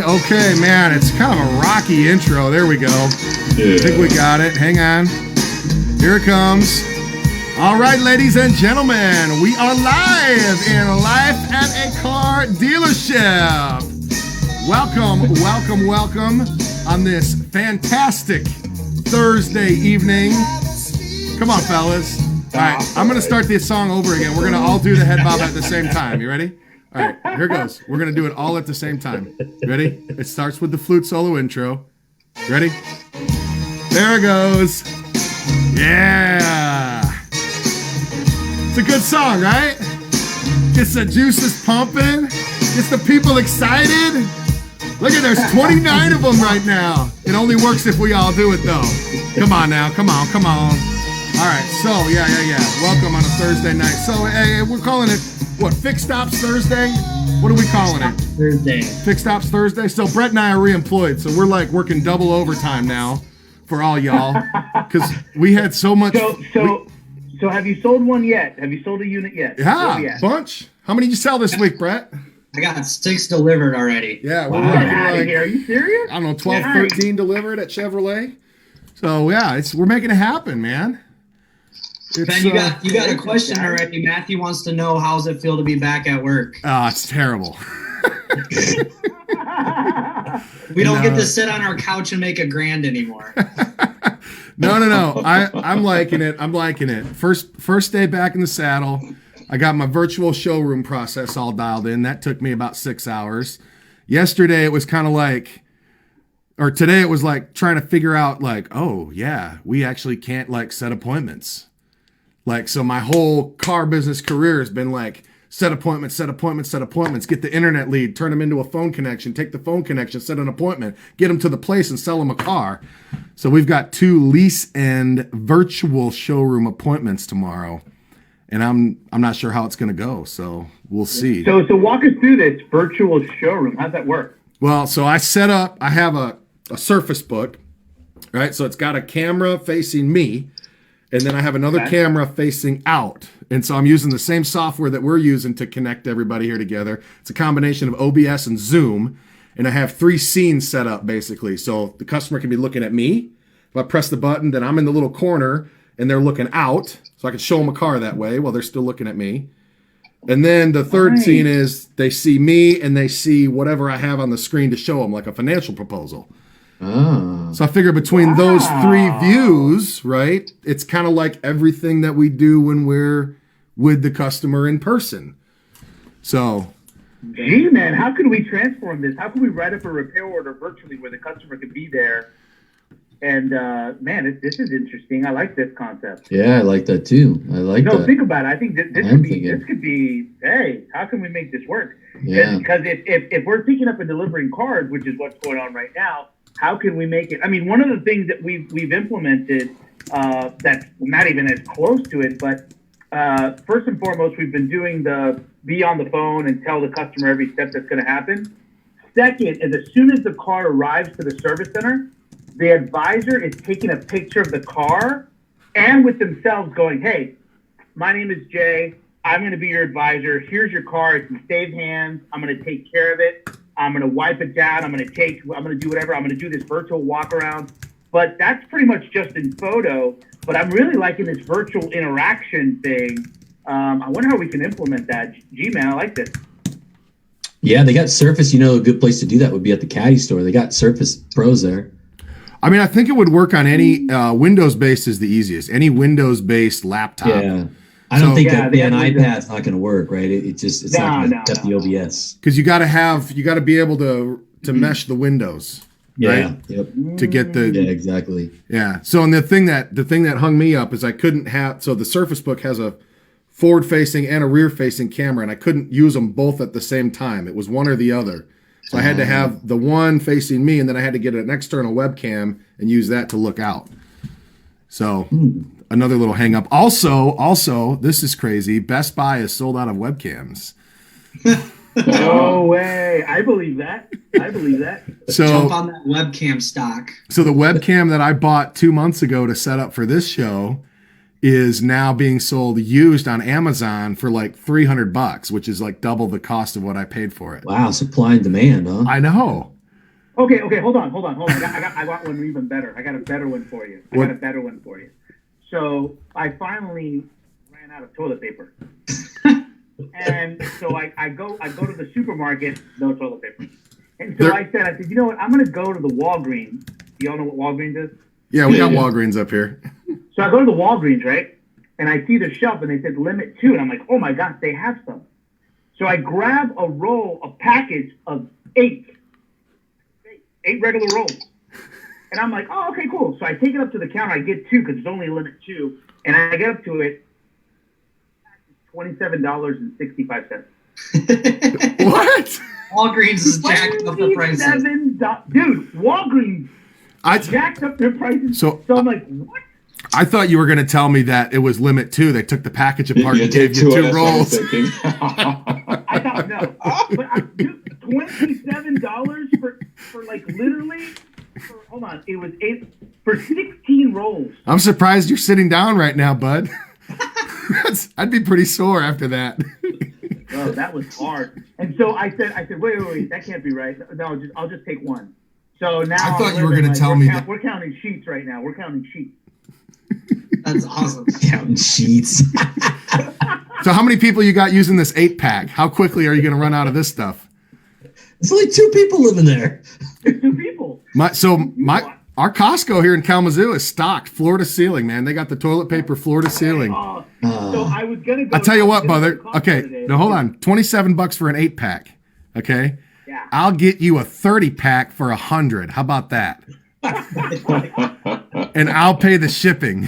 Okay, man, it's kind of a rocky intro. There we go. Yeah. I think we got it. Hang on. Here it comes. All right, ladies and gentlemen, we are live in Life at a Car Dealership. Welcome, welcome, welcome on this fantastic Thursday evening. Come on, fellas. All right, I'm going to start this song over again. We're going to all do the head bob at the same time. You ready? All right, here goes. We're going to do it all at the same time. You ready? It starts with the flute solo intro. Ready? There it goes. Yeah. It's a good song, right? Gets the juices pumping. Gets the people excited. Look at, there's 29 of them right now. It only works if we all do it, though. Come on now. Come on, come on. All right, so, yeah. Welcome on a Thursday night. So, hey, we're calling it, what, Fix Stops Thursday? What are we calling it? Thursday. Fix Stops Thursday? So, Brett and I are reemployed, so we're, like, working double overtime now for all y'all, because we had so much. So have you sold one yet? Have you sold a unit yet? Yeah, bunch. How many did you sell this week, Brett? I got 6 delivered already. Yeah, we're Get out of here. Are you serious? I don't know, 12, 13 delivered at Chevrolet. So, yeah, we're making it happen, man. Ben, you got a question already. Matthew wants to know, how's it feel to be back at work? It's terrible. We don't get to sit on our couch and make $1,000 anymore. No. I'm liking it. I'm liking it. First day back in the saddle. I got my virtual showroom process all dialed in. That took me about 6 hours. Yesterday it was kind of like, or today it was like trying to figure out like, oh yeah, we actually can't like set appointments. Like, so my whole car business career has been like, set appointments, get the internet lead, turn them into a phone connection, take the phone connection, set an appointment, get them to the place and sell them a car. So we've got 2 lease and virtual showroom appointments tomorrow. And I'm not sure how it's going to go. So we'll see. So walk us through this virtual showroom. How's that work? Well, so I have a Surface Book, right? So it's got a camera facing me. And then I have another camera facing out. And so I'm using the same software that we're using to connect everybody here together. It's a combination of OBS and Zoom. And I have 3 scenes set up, basically. So the customer can be looking at me. If I press the button, then I'm in the little corner, and they're looking out. So I can show them a car that way while they're still looking at me. And then the third scene is they see me, and they see whatever I have on the screen to show them, like a financial proposal. Oh. So I figure between those 3 views, right, it's kind of like everything that we do when we're with the customer in person. So, gee, man, how can we transform this? How can we write up a repair order virtually where the customer can be there? And man, this is interesting. I like this concept. Yeah, I like that too. No, think about it. I think this could be. Hey, how can we make this work? Yeah. Because if we're picking up and delivering cars, which is what's going on right now. How can we make it? I mean, one of the things that we've implemented that's not even as close to it, but first and foremost, we've been doing the be on the phone and tell the customer every step that's going to happen. Second is as soon as the car arrives to the service center, the advisor is taking a picture of the car and with themselves going, hey, my name is Jay. I'm going to be your advisor. Here's your car. It's in safe hands. I'm going to take care of it. I'm going to wipe it down. I'm going to do whatever. I'm going to do this virtual walk around. But that's pretty much just in photo. But I'm really liking this virtual interaction thing. I wonder how we can implement that. Gee, man, I like this. Yeah, they got Surface. A good place to do that would be at the Caddy store. They got Surface Pros there. I mean, I think it would work on any Windows-based is the easiest. Any Windows-based laptop. Yeah. I don't think that an iPad's not going to work, right? It's not going to get the OBS. Because you got to be able to mesh the windows. Yeah. Right? Yep. To get the exactly. Yeah. So and the thing that hung me up is I couldn't have. So the Surface Book has a forward-facing and a rear-facing camera, and I couldn't use them both at the same time. It was one or the other. So I had to have the one facing me, and then I had to get an external webcam and use that to look out. So another little hang up. Also, this is crazy. Best Buy is sold out of webcams. No way. I believe that. So jump on that webcam stock. So the webcam that I bought 2 months ago to set up for this show is now being sold used on Amazon for like $300, which is like double the cost of what I paid for it. Wow, supply and demand, huh? I know. Okay, hold on. I got one even better. I got a better one for you. So I finally ran out of toilet paper. And so I go to the supermarket, no toilet paper. And so I said, you know what? I'm going to go to the Walgreens. Do y'all know what Walgreens is? Yeah, we got Walgreens up here. So I go to the Walgreens, right? And I see the shelf, and they said limit 2. And I'm like, oh, my gosh, they have some. So I grab a package of 8 regular rolls. And I'm like, oh, okay, cool. So I take it up to the counter. I get 2 because it's only a limit 2. And I get up to it, $27.65. What? Walgreens is jacked up the prices. Dude, Walgreens jacked up their prices. So I'm like, what? I thought you were going to tell me that it was limit 2. They took the package apart and gave you 2 rolls. I thought no, but dude, $27 for like literally. Hold on, it was 8 for 16 rolls. I'm surprised you're sitting down right now, bud. I'd be pretty sore after that. Oh, that was hard. And so I said, wait, that can't be right. No, I'll just take 1. So now I thought you were going to tell me that we're counting sheets right now. We're counting sheets. That's awesome. Counting sheets. So how many people you got using this 8-pack? How quickly are you going to run out of this stuff? There's only 2 people living there. There's 2 people. Our Costco here in Kalamazoo is stocked floor to ceiling, man. They got the toilet paper floor to ceiling. So I was gonna go. I'll tell you what, brother. Okay, now hold on. $27 for an 8-pack. Okay. Yeah. I'll get you a 30-pack for $100. How about that? And I'll pay the shipping.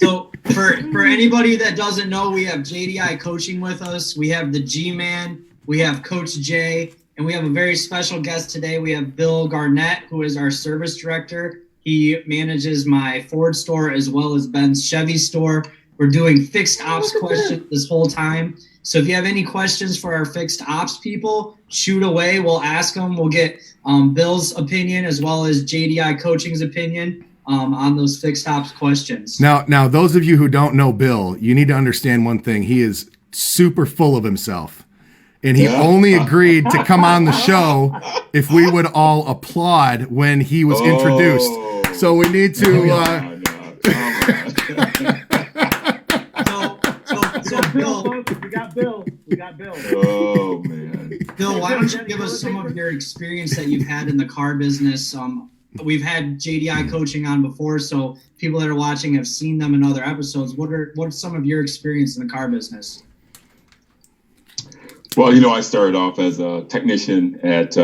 So for anybody that doesn't know, we have JDI coaching with us. We have the G-Man. We have Coach Jay. And we have a very special guest today. We have Bill Garnett, who is our service director. He manages my Ford store as well as Ben's Chevy store. We're doing fixed ops questions this whole time. So if you have any questions for our fixed ops people, shoot away. We'll ask them. We'll get Bill's opinion as well as JDI coaching's opinion on those fixed ops questions. Now, those of you who don't know Bill, you need to understand one thing. He is super full of himself. And he only agreed to come on the show if we would all applaud when he was introduced. So we need to. So Bill, we got Bill. Oh man, Bill, why don't you give us some of your experience that you've had in the car business? We've had JDI coaching on before, so people that are watching have seen them in other episodes. What's some of your experience in the car business? well, I started off as a technician at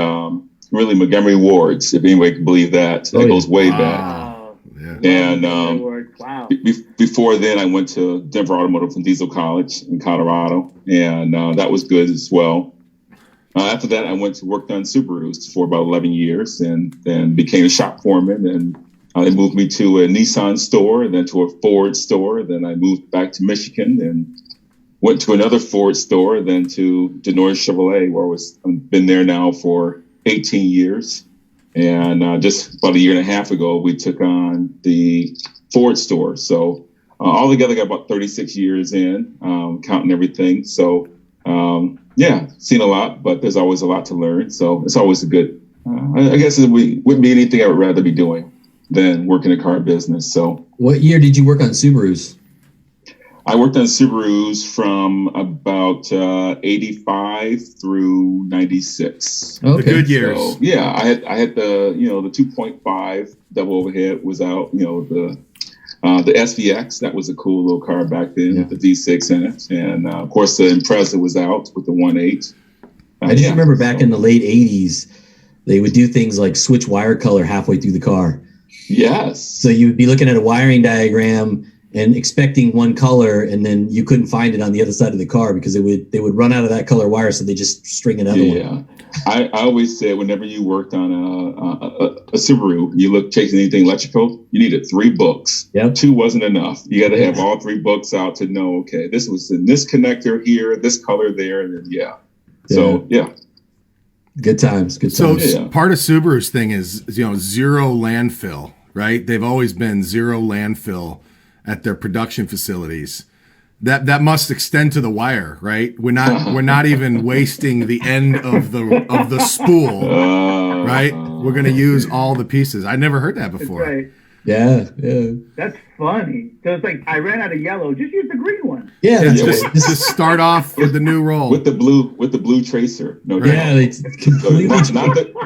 really Montgomery Wards, if anybody can believe that. It goes way back. Yeah. And Wow. before then, I went to Denver Automotive and Diesel College in Colorado, and that was good as well. After that, I went to work on Subarus for about 11 years and then became a shop foreman. And they moved me to a Nissan store, then to a Ford store. Then I moved back to Michigan and went to another Ford store, then to Denora Chevrolet, where I've been there now for 18 years. And just about a year and a half ago, we took on the Ford store. So altogether, got about 36 years in, counting everything. So, seen a lot, but there's always a lot to learn. So it's always a good, I guess it wouldn't be anything I would rather be doing than working a car business. So what year did you work on Subarus? I worked on Subarus from about 85 through 96. Okay. The good years. So, yeah, I had the the 2.5 double overhead was out. The SVX, that was a cool little car back then with the V6 in it, and of course the Impreza was out with the 1.8. I just remember back in the late 80s, they would do things like switch wire color halfway through the car. Yes. So you would be looking at a wiring diagram and expecting one color, and then you couldn't find it on the other side of the car because they would run out of that color wire, so they just string another one. Yeah, I always said whenever you worked on a Subaru, you look chasing anything electrical, you needed 3 books. Yep. 2 wasn't enough. You got to have all 3 books out to know, okay, this was in this connector here, this color there, and then So good times. So part of Subaru's thing is zero landfill, right? They've always been zero landfill at their production facilities. That must extend to the wire, right? We're not even wasting the end of the spool, right? We're gonna use all the pieces. I never heard that before. That's right. Yeah. That's funny. So it's like I ran out of yellow. Just use the green one. Yeah. Just start off with the new roll with the blue tracer. No, right. Yeah, it's completely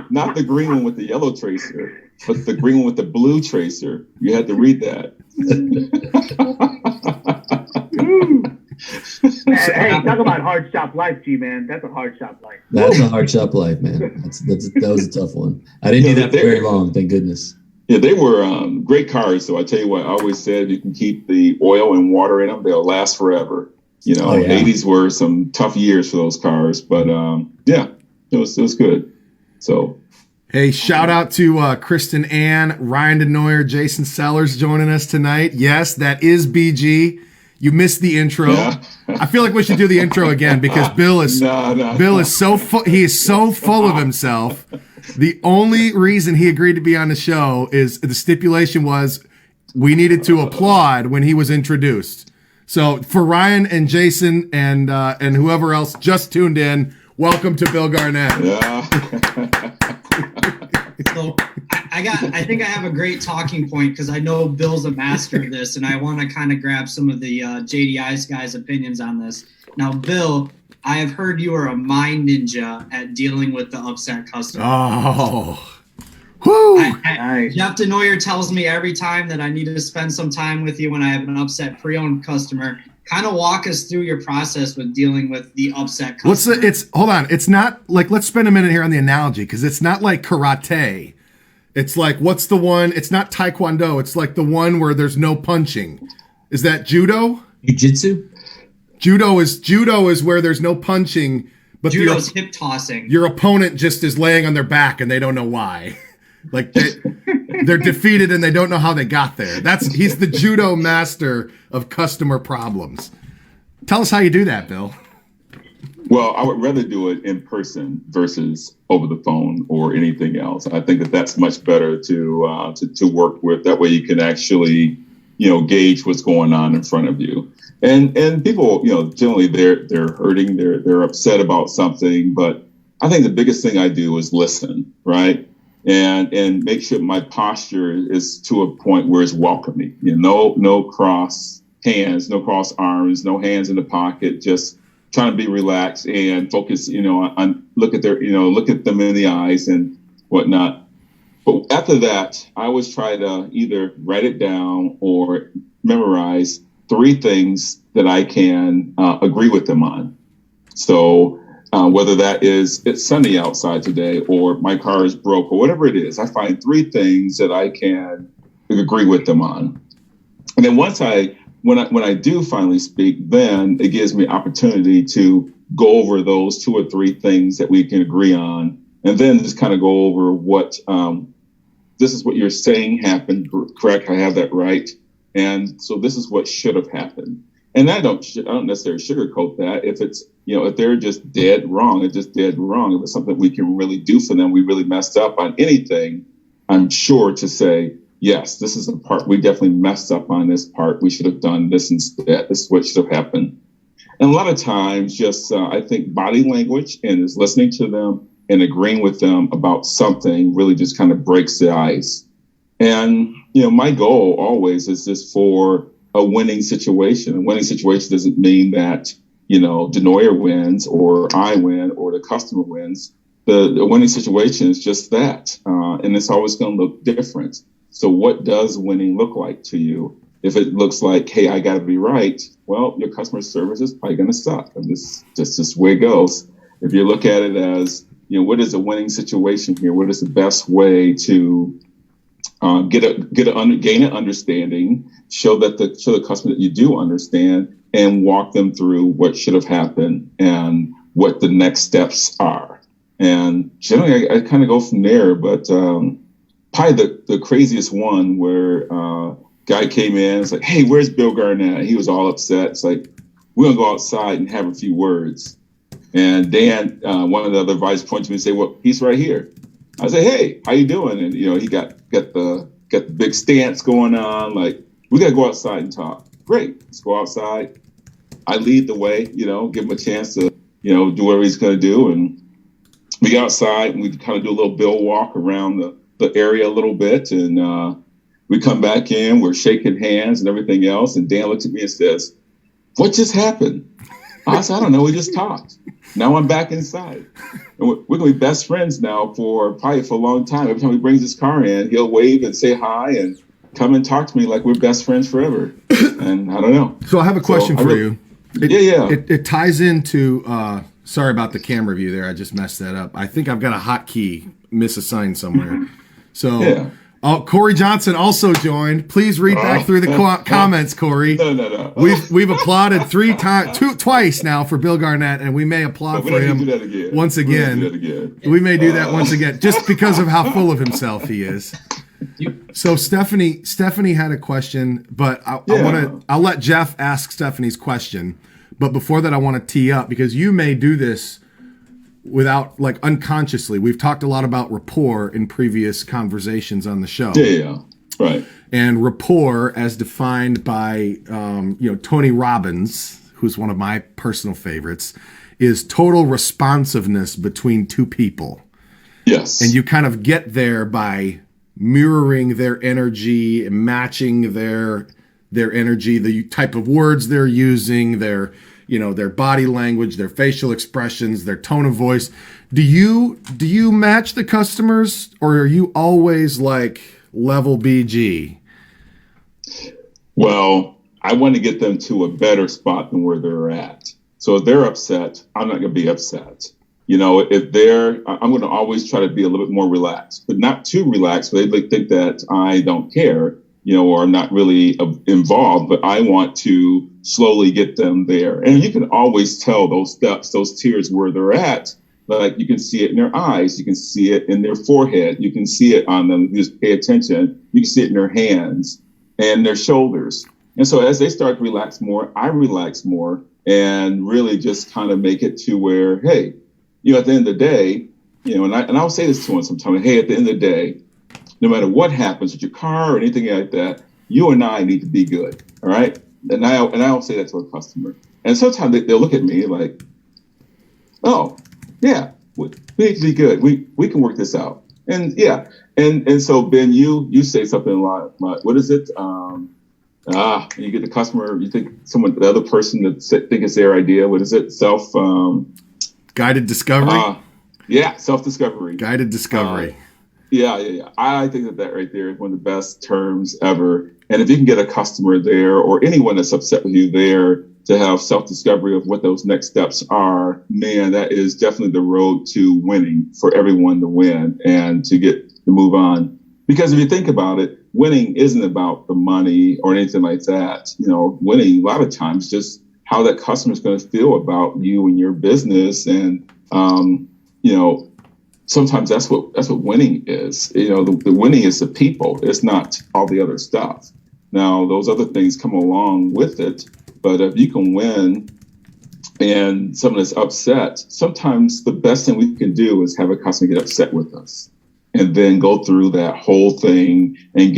not the green one with the yellow tracer, but the green one with the blue tracer. You had to read that. Hey, talk about hard shop life, G-Man. That's a hard shop life. That's a hard shop life, man. That was a tough one. I didn't do that for very long, thank goodness. Yeah, they were great cars. So I tell you what, I always said you can keep the oil and water in them; they'll last forever. You know, 80s were some tough years for those cars, but yeah, it was good. So. Hey, shout out to Kristen Ann, Ryan DeNoyer, Jason Sellers joining us tonight. Yes, that is BG. You missed the intro. Yeah. I feel like we should do the intro again because Bill is so he is so full of himself. The only reason he agreed to be on the show is the stipulation was we needed to applaud when he was introduced. So for Ryan and Jason and whoever else just tuned in, welcome to Bill Garnett. Yeah. So I think I have a great talking point because I know Bill's a master of this, and I want to kind of grab some of the JDI's guys' opinions on this. Now, Bill, I have heard you are a mind ninja at dealing with the upset customer. Oh, whoo! Jeff DeNoyer tells me every time that I need to spend some time with you when I have an upset pre-owned customer. Kind of walk us through your process with dealing with the upset customer. Hold on. It's not like, let's spend a minute here on the analogy because it's not like karate. It's like, what's the one? It's not taekwondo. It's like the one where there's no punching. Is that judo? Jiu-jitsu? Judo is where there's no punching, but judo's hip tossing. Your opponent just is laying on their back and they don't know why. Like they're defeated and they don't know how they got there. He's the judo master of customer problems. Tell us how you do that, Bill. Well, I would rather do it in person versus over the phone or anything else. I think that's much better to work with. That way you can actually, gauge what's going on in front of you. And people, generally they're hurting, they're upset about something. But I think the biggest thing I do is listen, right? And make sure my posture is to a point where it's welcoming. No cross hands, no cross arms, no hands in the pocket, just trying to be relaxed and focus, on look at them in the eyes and whatnot. But after that, I always try to either write it down or memorize 3 things that I can agree with them on. So whether that is it's sunny outside today or my car is broke or whatever it is, I find 3 things that I can agree with them on. And then when I do finally speak, then it gives me opportunity to go over those 2 or 3 things that we can agree on, and then just kind of go over what this is what you're saying happened, correct? I have that right, and so this is what should have happened. And I don't necessarily sugarcoat that. If it's if they're just dead wrong, it's just dead wrong. If it's something we can really do for them, we really messed up on anything, I'm sure to say, yes, this is the part we definitely messed up on this part. We should have done this instead. This is what should have happened. And a lot of times, just I think body language and is listening to them and agreeing with them about something really just kind of breaks the ice. And, my goal always is just for a winning situation. A winning situation doesn't mean that, DeNoyer wins or I win or the customer wins. The winning situation is just that. And it's always going to look different. So what does winning look like to you? If it looks like, hey, I got to be right, well, your customer service is probably going to suck. And this just the way it goes. If you look at it as, what is a winning situation here? What is the best way to gain an understanding, show the customer that you do understand, and walk them through what should have happened and what the next steps are. And generally, I kind of go from there. But probably the craziest one where guy came in, it's like, hey, where's Bill Garnett? He was all upset. It's like, we're going to go outside and have a few words. And Dan, one of the other vice pointed to me and say, well, he's right here. I say, hey, how you doing? And, he got the big stance going on. Like, we got to go outside and talk. Great. Let's go outside. I lead the way, give him a chance to, do whatever he's going to do. And we go outside and we kind of do a little bill walk around the area a little bit. And we come back in, we're shaking hands and everything else. And Dan looks at me and says, "What just happened?" I said, "I don't know. We just talked. Now I'm back inside." And we're going to be best friends now for a long time. Every time he brings his car in, he'll wave and say hi and come and talk to me like we're best friends forever. And I don't know. So I have a question for you. It ties into, sorry about the camera view there. I just messed that up. I think I've got a hotkey misassigned somewhere. So Corey Johnson also joined. Please read back through the comments, Corey. No. We've applauded twice now for Bill Garnett, and we may applaud for him once again. We may do that once again, just because of how full of himself he is. So Stephanie had a question, but I'll let Jeff ask Stephanie's question. But before that, I want to tee up, because you may do this without, like, unconsciously. We've talked a lot about rapport in previous conversations on the show. Yeah, right. And rapport, as defined by Tony Robbins, who's one of my personal favorites, is total responsiveness between two people. Yes. And you kind of get there by mirroring their energy, matching their energy, the type of words they're using, their body language, their facial expressions, their tone of voice. Do you match the customers, or are you always like level BG? Well, I want to get them to a better spot than where they're at. So if they're upset, I'm not going to be upset. I'm going to always try to be a little bit more relaxed, but not too relaxed, where they think that I don't care, or I'm not really involved, but I want to slowly get them there. And you can always tell those steps, those tiers, where they're at. Like, you can see it in their eyes. You can see it in their forehead. You can see it on them. You just pay attention. You can see it in their hands and their shoulders. And so as they start to relax more, I relax more, and really just kind of make it to where, hey, at the end of the day, and I'll say this to them sometimes, hey, at the end of the day, no matter what happens with your car or anything like that, you and I need to be good. All right. And I'll say that to a customer. And sometimes they'll look at me like, oh, yeah, we need to be good. We can work this out. And yeah. And so, Ben, you say something like, what is it? You get the customer, you think the other person that think it's their idea. What is it? Guided discovery? Self-discovery. Guided discovery. Yeah. I think that right there is one of the best terms ever. And if you can get a customer there, or anyone that's upset with you there, to have self-discovery of what those next steps are, man, that is definitely the road to winning, for everyone to win and to get to move on. Because if you think about it, winning isn't about the money or anything like that. Winning a lot of times just how that customer is going to feel about you and your business. And, sometimes that's what winning is. The winning is the people. It's not all the other stuff. Now, those other things come along with it. But if you can win and someone is upset, sometimes the best thing we can do is have a customer get upset with us, and then go through that whole thing and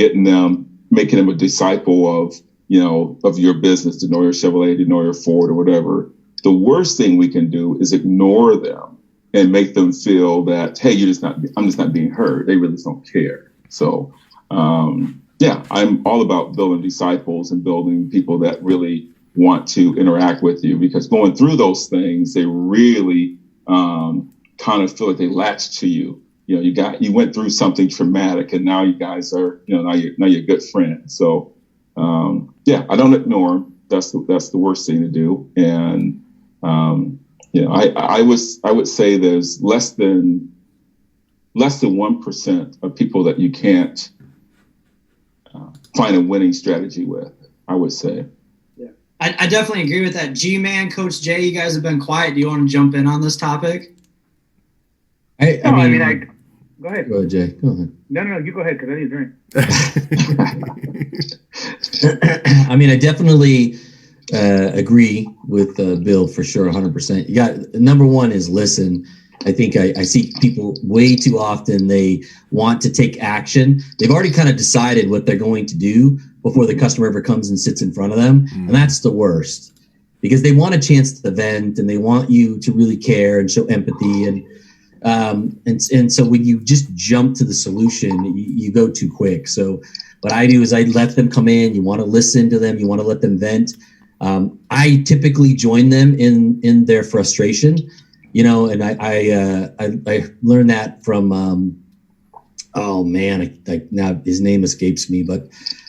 making them a disciple of your business, to know your Chevrolet, to know your Ford, or whatever. The worst thing we can do is ignore them and make them feel that, hey, I'm just not being heard. They really don't care. So, I'm all about building disciples and building people that really want to interact with you, because going through those things, they really kind of feel like they latch to you. You went through something traumatic, and now you guys are, now you're good friends. So, I don't ignore them. That's the worst thing to do. And, I would say there's less than 1% of people that you can't find a winning strategy with, I would say. Yeah, I definitely agree with that. G-Man, Coach Jay, you guys have been quiet. Do you want to jump in on this topic? Go ahead. Go ahead, Jay. Go ahead. No, you go ahead, because I need a drink. I definitely agree with Bill for sure, 100%. You got, number one is listen. I think I see people way too often, they want to take action. They've already kind of decided what they're going to do before the customer ever comes and sits in front of them. And that's the worst. because they want a chance to vent and they want you to really care and show empathy. And so when you just jump to the solution, you go too quick. So what I do is I let them come in. You want to listen to them. You want to let them vent. I typically join them in their frustration, and I learned that from, oh man, now his name escapes me, but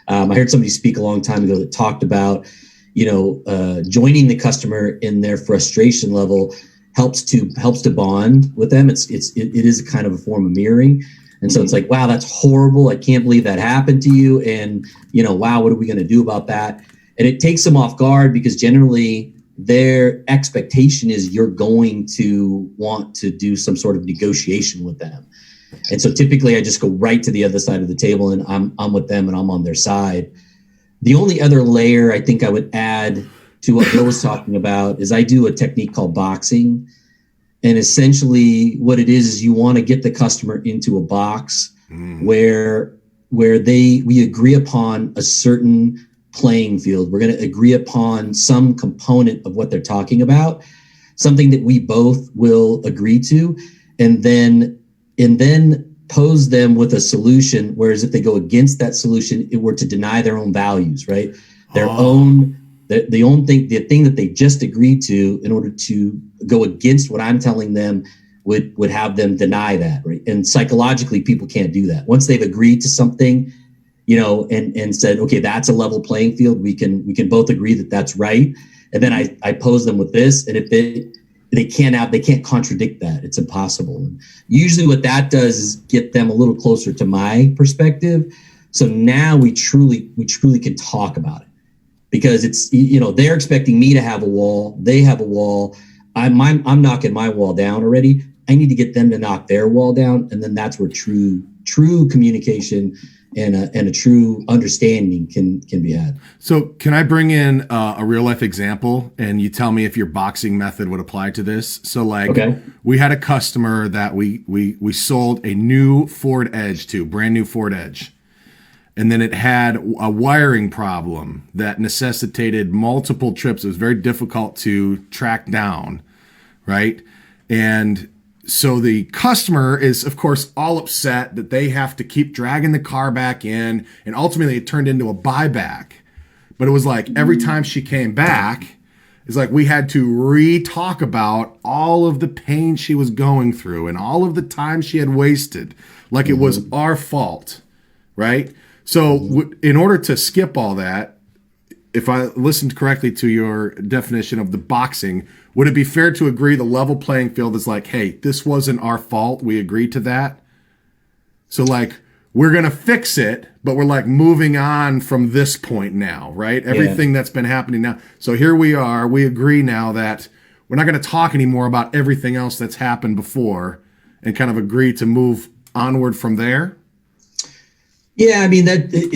I heard somebody speak a long time ago that talked about, joining the customer in their frustration level helps to bond with them. It is a kind of a form of mirroring. And so it's like, wow, that's horrible. I can't believe that happened to you. And, wow, what are we going to do about that? And it takes them off guard because generally their expectation is you're going to want to do some sort of negotiation with them. And so typically I just go right to the other side of the table and I'm with them and I'm on their side. The only other layer I think I would add to what Bill was talking about is I do a technique called boxing. And essentially what it is you want to get the customer into a box where we agree upon a certain playing field. We're going to agree upon some component of what they're talking about, something that we both will agree to, and then pose them with a solution. Whereas if they go against that solution, it were to deny their own values, right? Their own, the thing that they just agreed to in order to go against what I'm telling them would have them deny that, right? And psychologically, people can't do that. Once they've agreed to something, and said, okay, that's a level playing field. We can both agree that that's right. And then I pose them with this, and if they can't contradict that. It's impossible. And usually what that does is get them a little closer to my perspective. So now we truly can talk about it, because it's, they're expecting me to have a wall. They have a wall. I'm knocking my wall down already. I need to get them to knock their wall down. And then that's where true communication and a true understanding can be had. So can I bring in a real life example and you tell me if your boxing method would apply to this? So okay. We had a customer that we sold a new Ford Edge to, brand new Ford Edge. And then it had a wiring problem that necessitated multiple trips. It was very difficult to track down, right? And so the customer is, of course, all upset that they have to keep dragging the car back in. And ultimately, it turned into a buyback. But it was like every time she came back, it's like we had to re-talk about all of the pain she was going through and all of the time she had wasted. Like it was our fault, right? So in order to skip all that, if I listened correctly to your definition of the boxing, would it be fair to agree the level playing field is like, hey, this wasn't our fault. We agreed to that. So we're going to fix it, but we're moving on from this point now, right? Everything that's been happening now. So here we are. We agree now that we're not going to talk anymore about everything else that's happened before and kind of agree to move onward from there. Yeah, I mean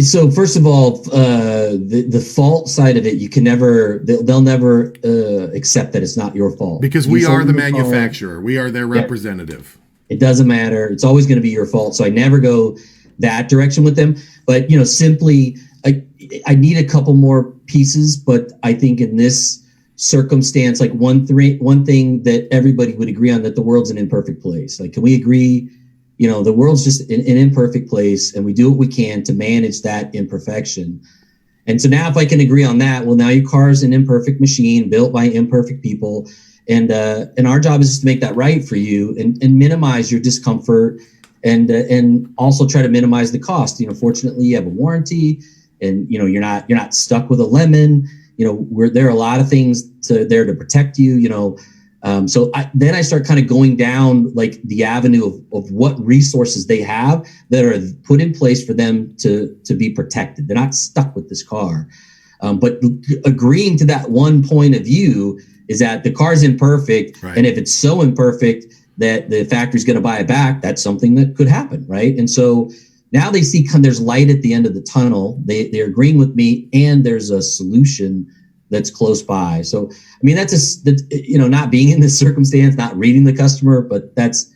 so first of all, the fault side of it, you can never, they'll never accept that it's not your fault. Because we are the manufacturer. We are their representative. It doesn't matter. It's always going to be your fault. So I never go that direction with them. But, simply, I need a couple more pieces. But I think in this circumstance, one thing that everybody would agree on, that the world's an imperfect place. Can we agree? The world's just an imperfect place, and we do what we can to manage that imperfection. And so now if I can agree on that, well, now your car is an imperfect machine built by imperfect people. And our job is just to make that right for you and minimize your discomfort and also try to minimize the cost. Fortunately, you have a warranty, and, you're not stuck with a lemon. There are a lot of things there to protect you, So then I start kind of going down the avenue of what resources they have that are put in place for them to be protected. They're not stuck with this car. But agreeing to that one point of view is that the car's imperfect. Right. And if it's so imperfect that the factory's going to buy it back, that's something that could happen. Right. And so now they see there's light at the end of the tunnel. They're agreeing with me, and there's a solution that's close by. So, I mean, that's not being in this circumstance, not reading the customer, but that's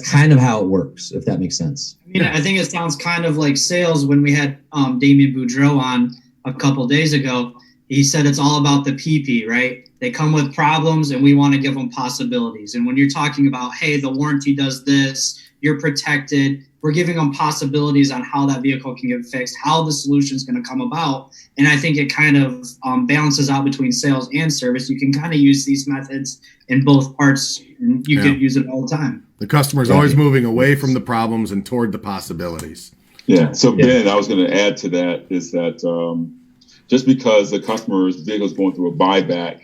kind of how it works, if that makes sense. I mean, I think it sounds kind of like sales when we had Damien Boudreau on a couple days ago. he said it's all about the PP, right? They come with problems and we want to give them possibilities. And when you're talking about, hey, the warranty does this, you're protected, we're giving them possibilities on how that vehicle can get fixed, how the solution is going to come about. And I think it kind of balances out between sales and service. You can kind of use these methods in both parts, and you can use it all the time. The customer's always moving away from the problems and toward the possibilities. Yeah. So Ben, I was going to add to that is that just because the customer's vehicle is going through a buyback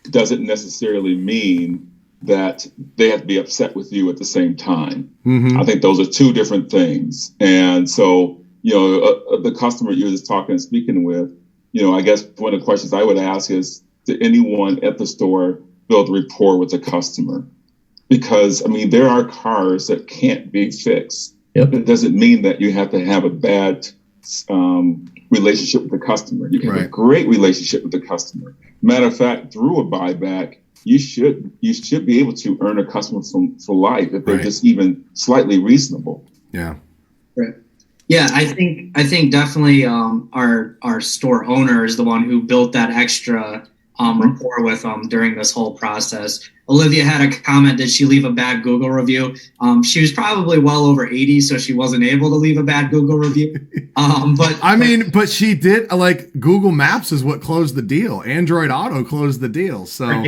doesn't necessarily mean that they have to be upset with you at the same time. Mm-hmm. I think those are two different things. And so, the customer you're just talking and speaking with, I guess one of the questions I would ask is, did anyone at the store build rapport with the customer? Because, there are cars that can't be fixed. Yep. It doesn't mean that you have to have a bad relationship with the customer. You can have a great relationship with the customer. Matter of fact, through a buyback, you should be able to earn a customer for life if they're just even slightly reasonable. Yeah. Right. Yeah, I think definitely our store owner is the one who built that extra rapport with them during this whole process. Olivia had a comment, did she leave a bad Google review? She was probably well over 80, so she wasn't able to leave a bad Google review. But she did, like, Google Maps is what closed the deal. Android Auto closed the deal. So,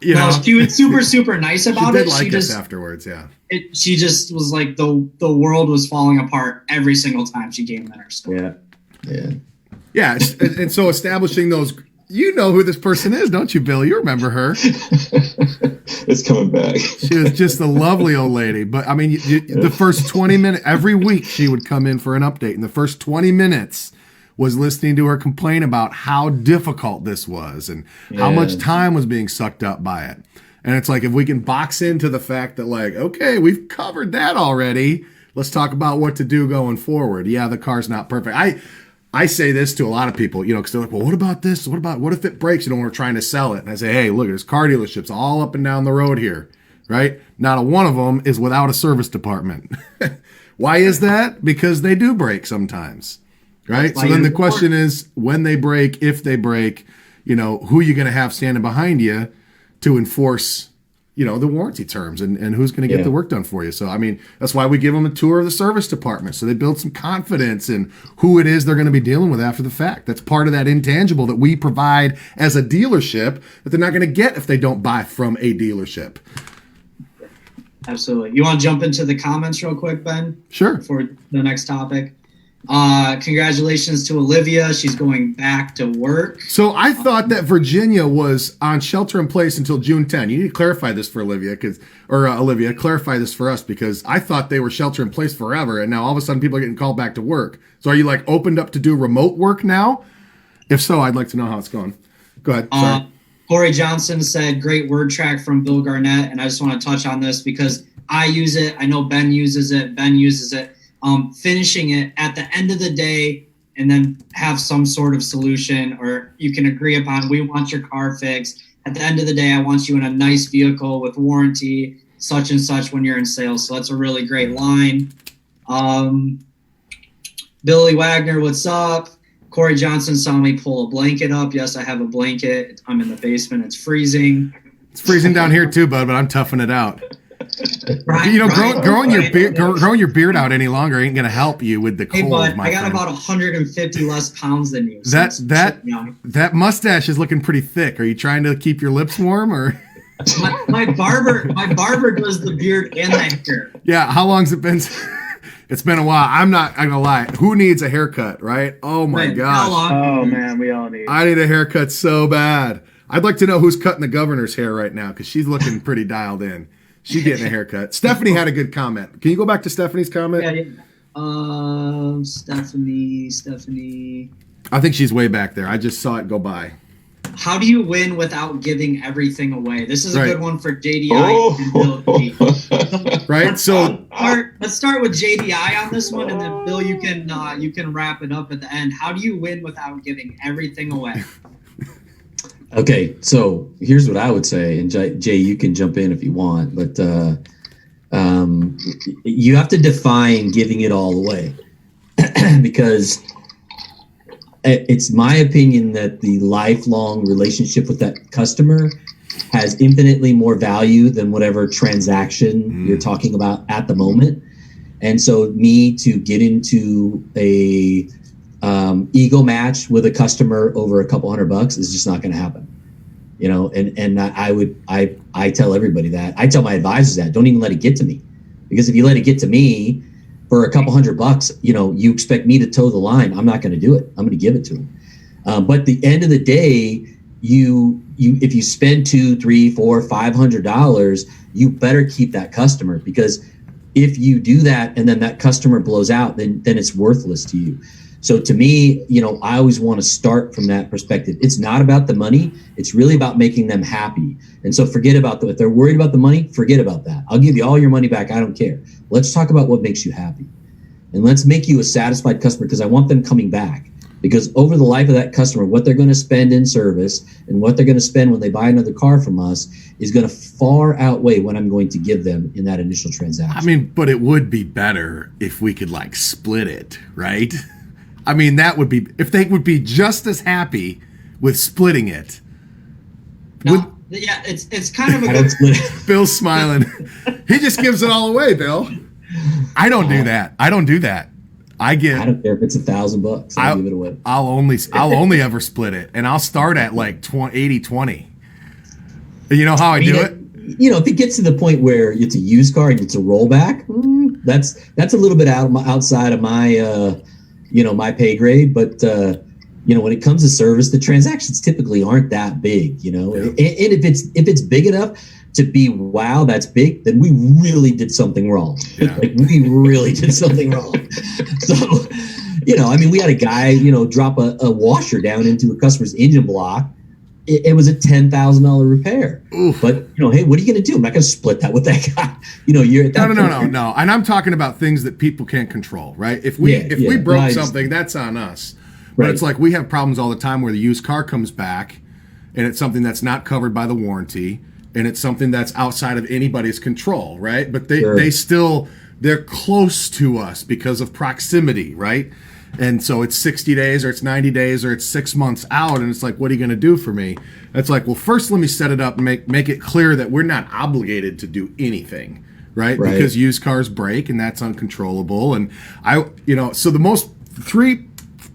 she was super, super nice about it. She did us afterwards, yeah. She just was like, the world was falling apart every single time she came in our store. Yeah, and so establishing those... You know who this person is, don't you, Bill? You remember her. It's coming back. She was just a lovely old lady. But, the first 20 minutes, every week she would come in for an update. And the first 20 minutes was listening to her complain about how difficult this was and how much time was being sucked up by it. And it's like, if we can box into the fact that, like, okay, we've covered that already. Let's talk about what to do going forward. Yeah, the car's not perfect. I say this to a lot of people, because they're like, well, what about this? What if it breaks? When we're trying to sell it. And I say, hey, look, there's car dealerships all up and down the road here, right? Not a one of them is without a service department. Why is that? Because they do break sometimes, right? So then the question is, when they break, if they break, who are you going to have standing behind you to enforce the warranty terms and who's going to get the work done for you. So, that's why we give them a tour of the service department. So they build some confidence in who it is they're going to be dealing with after the fact. That's part of that intangible that we provide as a dealership that they're not going to get if they don't buy from a dealership. Absolutely. You want to jump into the comments real quick, Ben? Sure. For the next topic. Congratulations to Olivia. She's going back to work. So I thought that Virginia was on shelter in place until June 10. You need to clarify this for Olivia, Olivia, clarify this for us, because I thought they were shelter in place forever, and now all of a sudden people are getting called back to work. So are you opened up to do remote work now? If so, I'd like to know how it's going. Go ahead. Sorry. Corey Johnson said, great word track from Bill Garnett, and I just want to touch on this because I use it. I know Ben uses it. Finishing it at the end of the day and then have some sort of solution, or you can agree upon, we want your car fixed. At the end of the day, I want you in a nice vehicle with warranty, such and such, when you're in sales. So that's a really great line. Billy Wagner, what's up? Corey Johnson saw me pull a blanket up. Yes, I have a blanket. I'm in the basement. It's freezing. It's freezing down here too, bud, but I'm toughing it out. Growing your beard out any longer ain't gonna help you with the cold. Hey, bud, I got friend. about 150 less pounds than you. That mustache is looking pretty thick. Are you trying to keep your lips warm, or? my barber does the beard and the hair. Yeah, how long's it been? It's been a while. I'm not gonna lie. Who needs a haircut, right? Oh my gosh. Oh man, we all need. I need a haircut so bad. I'd like to know who's cutting the governor's hair right now, because she's looking pretty dialed in. She's getting a haircut. Stephanie had a good comment. Can you go back to Stephanie's comment? Yeah. Stephanie. I think she's way back there. I just saw it go by. How do you win without giving everything away? This is a good one for JDI and Bill G. Right. So let's start with JDI on this one, and then Bill, you can wrap it up at the end. How do you win without giving everything away? Okay, so here's what I would say, and Jay, you can jump in if you want, but you have to define giving it all away, because it's my opinion that the lifelong relationship with that customer has infinitely more value than whatever transaction you're talking about at the moment. And so me to get into a ego match with a customer over a couple $100 is just not going to happen. You know, and I tell everybody that. I tell my advisors that. Don't even let it get to me, because if you let it get to me for a couple $100, you know, you expect me to toe the line. I'm not going to do it. I'm going to give it to them. But at the end of the day, you if you spend $200, $300, $400, $500, you better keep that customer, because if you do that and then that customer blows out, then it's worthless to you. So to me, you know, I always want to start from that perspective. It's not about the money. It's really about making them happy. And so forget about if they're worried about the money, forget about that. I'll give you all your money back. I don't care. Let's talk about what makes you happy. And let's make you a satisfied customer, because I want them coming back. Because over the life of that customer, what they're going to spend in service and what they're going to spend when they buy another car from us is going to far outweigh what I'm going to give them in that initial transaction. I mean, but it would be better if we could like split it, right? I mean, that would be, if they would be just as happy with splitting it. No, yeah, it's kind of a good. Bill's smiling. He just gives it all away, Bill. I don't do that. I don't do that. I don't care if it's $1,000. I'll give it away. I'll only ever split it, and I'll start at like 80-20. You know how I do it? You know, if it gets to the point where it's a used car and it's a rollback, that's a little bit outside of my my pay grade. But when it comes to service, the transactions typically aren't that big. You know, and if it's big enough to be, wow, that's big, then we really did something wrong. Yeah. Like we really did something wrong. So, I mean, we had a guy, drop a washer down into a customer's engine block. It was a $10,000 repair. Oof. But, hey, what are you going to do? I'm not going to split that with that guy. You're at that No. And I'm talking about things that people can't control, right? If we broke something, that's on us. But Right. It's like we have problems all the time where the used car comes back and it's something that's not covered by the warranty, and it's something that's outside of anybody's control, right? But they're close to us because of proximity, right? And so it's 60 days or it's 90 days or it's 6 months out, and it's like, what are you going to do for me? It's like, well, first let me set it up and make it clear that we're not obligated to do anything, right? Because used cars break and that's uncontrollable. And so the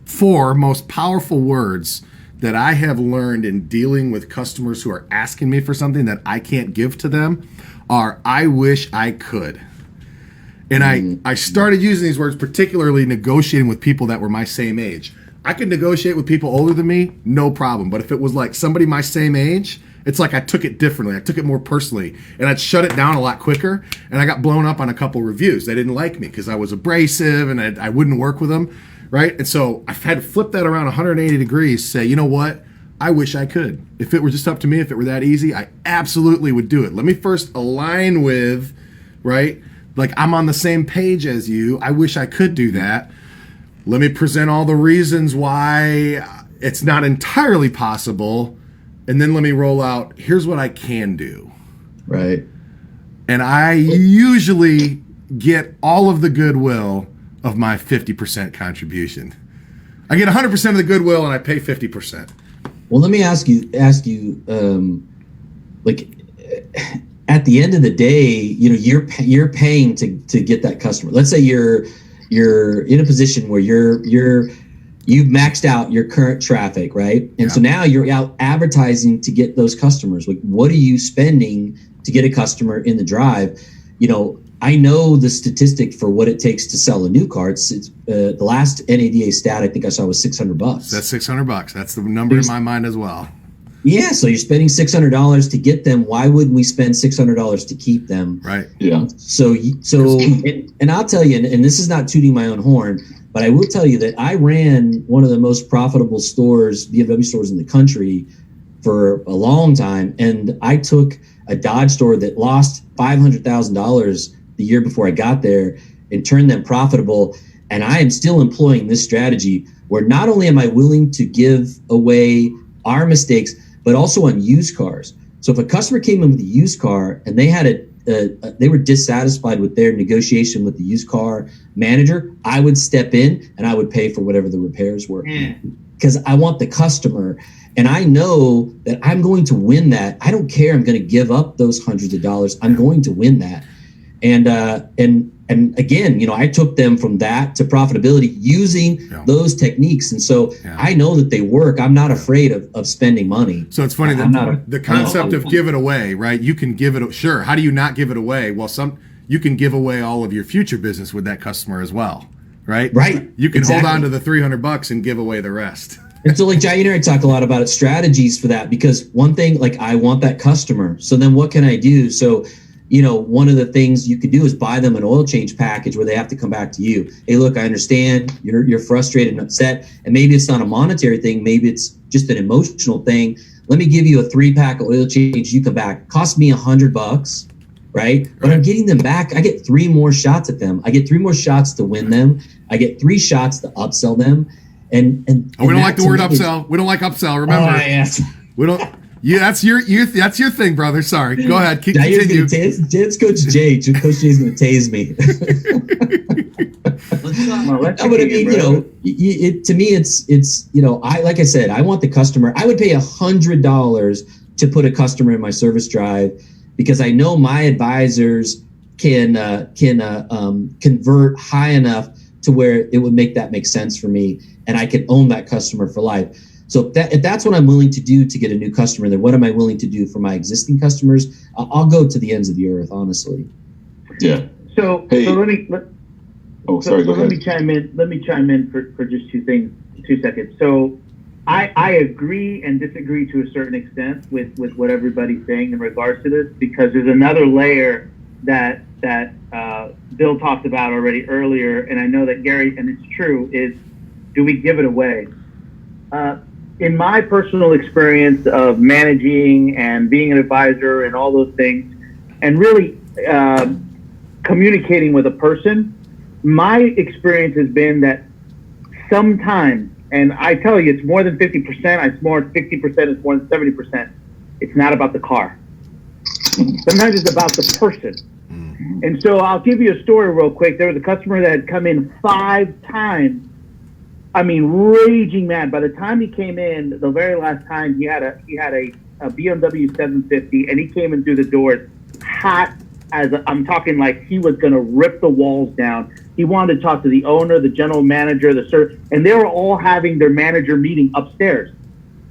4 most powerful words that I have learned in dealing with customers who are asking me for something that I can't give to them are, I wish I could. And I started using these words, particularly negotiating with people that were my same age. I could negotiate with people older than me, no problem. But if it was like somebody my same age, it's like I took it differently. I took it more personally, and I'd shut it down a lot quicker. And I got blown up on a couple reviews. They didn't like me because I was abrasive and I wouldn't work with them, right? And so I've had to flip that around 180 degrees, say, you know what? I wish I could. If it were just up to me, if it were that easy, I absolutely would do it. Let me first align with, right? Like, I'm on the same page as you. I wish I could do that. Let me present all the reasons why it's not entirely possible. And then let me roll out, here's what I can do. Right. And I usually get all of the goodwill of my 50% contribution. I get 100% of the goodwill and I pay 50%. Well, let me ask you, at the end of the day, you're paying to get that customer. Let's say you're in a position where you've maxed out your current traffic, right? And so now you're out advertising to get those customers. Like, what are you spending to get a customer in the drive? I know the statistic for what it takes to sell a new car. It's the last NADA stat I think I saw was $600. That's $600. That's the number in my mind as well. Yeah, so you're spending $600 to get them. Why wouldn't we spend $600 to keep them? Right. Yeah. So, and I'll tell you, and this is not tooting my own horn, but I will tell you that I ran one of the most profitable stores, BMW stores in the country, for a long time, and I took a Dodge store that lost $500,000 the year before I got there and turned them profitable. And I am still employing this strategy where not only am I willing to give away our mistakes, but also on used cars. So if a customer came in with a used car and they had they were dissatisfied with their negotiation with the used car manager, I would step in and I would pay for whatever the repairs were. because I want the customer. And I know that I'm going to win that. I don't care. I'm going to give up those hundreds of dollars. I'm going to win that. And again, you know, I took them from that to profitability using those techniques. And so I know that they work. I'm not afraid of spending money. So it's funny that the concept of give it away, right? You can give it. Sure. How do you not give it away? Well, you can give away all of your future business with that customer as well, right? Right. You can hold on to the $300 and give away the rest. And so like Jai and I talk a lot about it, strategies for that, because one thing, like I want that customer. So then what can I do? So, you know, one of the things you could do is buy them an oil change package where they have to come back to you. Hey, look, I understand you're frustrated and upset. And maybe it's not a monetary thing. Maybe it's just an emotional thing. Let me give you a 3-pack of oil change. You come back. It cost me $100, right? But I'm getting them back. I get 3 more shots at them. I get 3 more shots to win them. I get 3 shots to upsell them. And we don't like the word upsell. We don't like upsell. Remember, yes. We don't. Yeah, that's your thing, brother. Sorry. Go ahead. Continue. It's Coach Jay. Coach Jay's going to tase me. But I mean, you know, to me, it's you know, like I said, I want the customer. I would pay $100 to put a customer in my service drive because I know my advisors can convert high enough to where it would make sense for me, and I can own that customer for life. So if that's what I'm willing to do to get a new customer, then what am I willing to do for my existing customers? I'll go to the ends of the earth, honestly. Yeah. So Hey. let me Go ahead. Let me chime in for just 2 seconds. So I agree and disagree to a certain extent with what everybody's saying in regards to this, because there's another layer that Bill talked about already earlier, and I know that Gary, and it's true, is do we give it away? In my personal experience of managing and being an advisor and all those things, and really communicating with a person, my experience has been that sometimes, and I tell you, it's more than 50%, it's more than 60%, it's more than 70%. It's not about the car. Sometimes it's about the person. And so I'll give you a story real quick. There was a customer that had come in 5 times. I mean, raging mad. By the time he came in, the very last time, he had a BMW 750, and he came in through the doors hot I'm talking like he was going to rip the walls down. He wanted to talk to the owner, the general manager, and they were all having their manager meeting upstairs.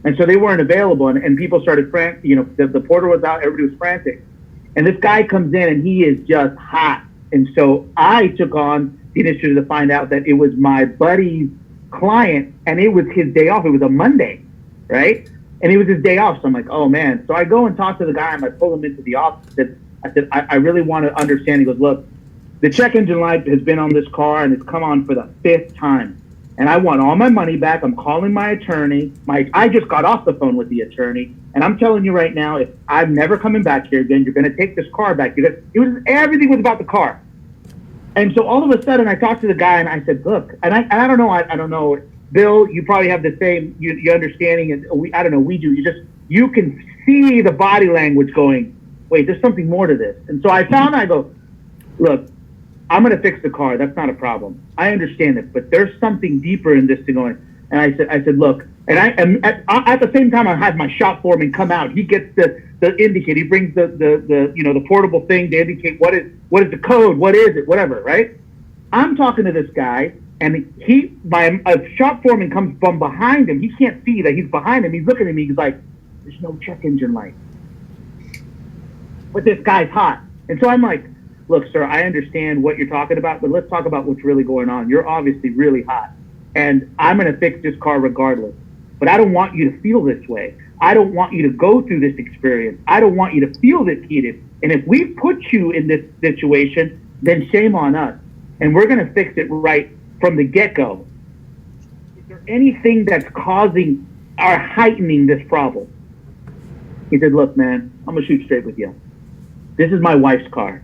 And so they weren't available, and people started frantic. You know, the porter was out, everybody was frantic. And this guy comes in, and he is just hot. And so I took on the initiative to find out that it was my buddy's client, and it was his day off. It was a Monday, right? And it was his day off. So I'm like, oh man. So I go and talk to the guy, and I pull him into the office. I said, I really want to understand. He goes, look, the check engine light has been on this car, and it's come on for the 5th time. And I want all my money back. I'm calling my attorney. I just got off the phone with the attorney, and I'm telling you right now, if I'm never coming back here again, you're going to take this car back. Because everything was about the car. And so all of a sudden, I talked to the guy, and I said, look, and I don't know, I don't know, Bill, you probably have the same, your understanding, and I don't know, we do. You can see the body language going, wait, there's something more to this. And so I go, look, I'm going to fix the car. That's not a problem. I understand it, but there's something deeper in this thing going. And I said, look, and at the same time, I had my shop foreman come out. He gets the indicator. He brings the portable thing to indicate what is the code, what is it, whatever, right? I'm talking to this guy, and a shop foreman comes from behind him. He can't see that he's behind him. He's looking at me. He's like, there's no check engine light. But this guy's hot. And so I'm like, look, sir, I understand what you're talking about, but let's talk about what's really going on. You're obviously really hot, and I'm going to fix this car regardless. But I don't want you to feel this way. I don't want you to go through this experience. I don't want you to feel this heated. And if we put you in this situation, then shame on us. And we're going to fix it right from the get-go. Is there anything that's causing or heightening this problem? He said, look, man, I'm going to shoot straight with you. This is my wife's car.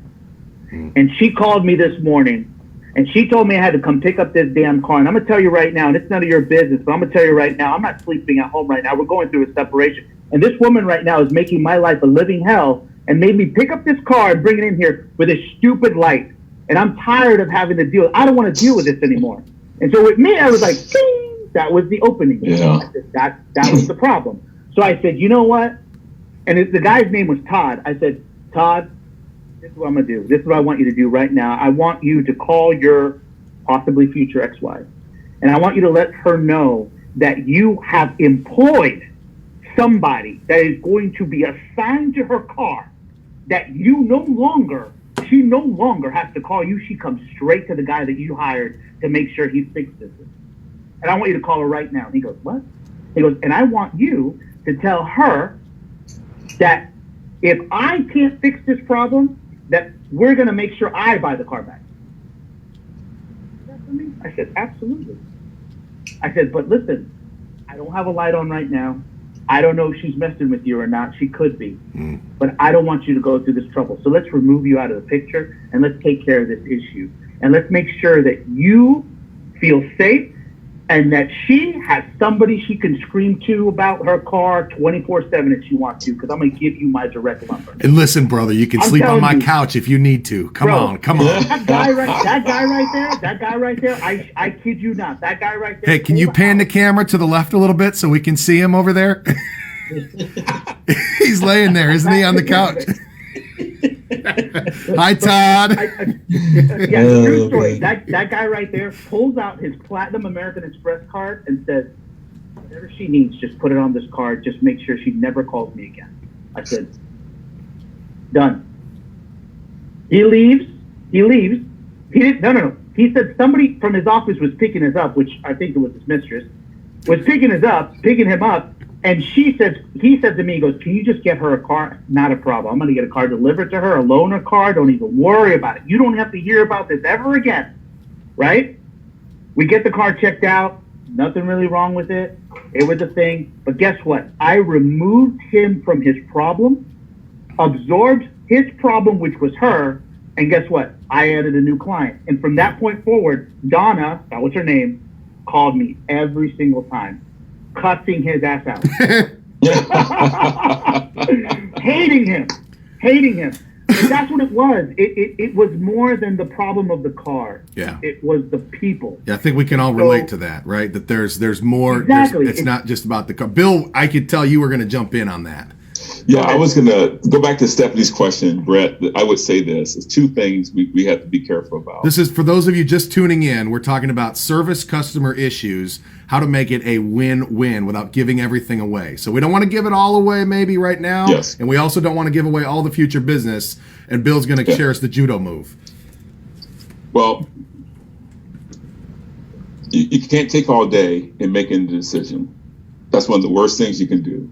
And she called me this morning, and she told me I had to come pick up this damn car. And I'm going to tell you right now, and it's none of your business, but I'm going to tell you right now, I'm not sleeping at home right now. We're going through a separation. And this woman right now is making my life a living hell and made me pick up this car and bring it in here with a stupid light. And I'm tired of having to deal. I don't want to deal with this anymore. And so with me, I was like, ding, That was the opening. Yeah. I said, that was the problem. So I said, you know what? And the guy's name was Todd. I said, Todd, this is what I'm going to do. This is what I want you to do right now. I want you to call your possibly future ex-wife. And I want you to let her know that you have employed somebody that is going to be assigned to her car, that she no longer has to call you. She comes straight to the guy that you hired to make sure he fixes it. And I want you to call her right now. And he goes, what? He goes, and I want you to tell her that if I can't fix this problem, that we're going to make sure I buy the car back. I said, absolutely. I said, but listen, I don't have a light on right now. I don't know if she's messing with you or not. She could be. But I don't want you to go through this trouble. So let's remove you out of the picture and let's take care of this issue. And let's make sure that you feel safe and that she has somebody she can scream to about her car 24/7 if she wants to, because I'm going to give you my direct number. And listen, brother, you can sleep on my couch if you need to. Come on. That guy right there, I kid you not. That guy right there. Hey, can you pan the camera to the left a little bit so we can see him over there? He's laying there, isn't he, on the couch? Hi, Todd. True story. That guy right there pulls out his Platinum American Express card and says, whatever she needs, just put it on this card. Just make sure she never calls me again. I said, done. He leaves. He didn't. No. He said somebody from his office was picking us up, which I think it was his mistress, was picking him up. And he said to me, he goes, can you just get her a car? Not a problem. I'm going to get a car delivered to her, a loaner car. Don't even worry about it. You don't have to hear about this ever again. Right? We get the car checked out. Nothing really wrong with it. It was a thing. But guess what? I removed him from his problem, absorbed his problem, which was her. And guess what? I added a new client. And from that point forward, Donna, that was her name, called me every single time, cussing his ass out. hating him. But that's what it was. It was more than the problem of the car. Yeah. It was the people. Yeah, I think we can all relate to that, right? That there's more. Exactly. It's not just about the car. Bill, I could tell you were going to jump in on that. Yeah, I was going to go back to Stephanie's question, Brett. I would say this. There's two things we have to be careful about. This is, for those of you just tuning in, we're talking about service customer issues, how to make it a win-win without giving everything away. So we don't want to give it all away maybe right now. Yes. And we also don't want to give away all the future business. And Bill's going to share us the judo move. Well, you can't take all day in making the decision. That's one of the worst things you can do.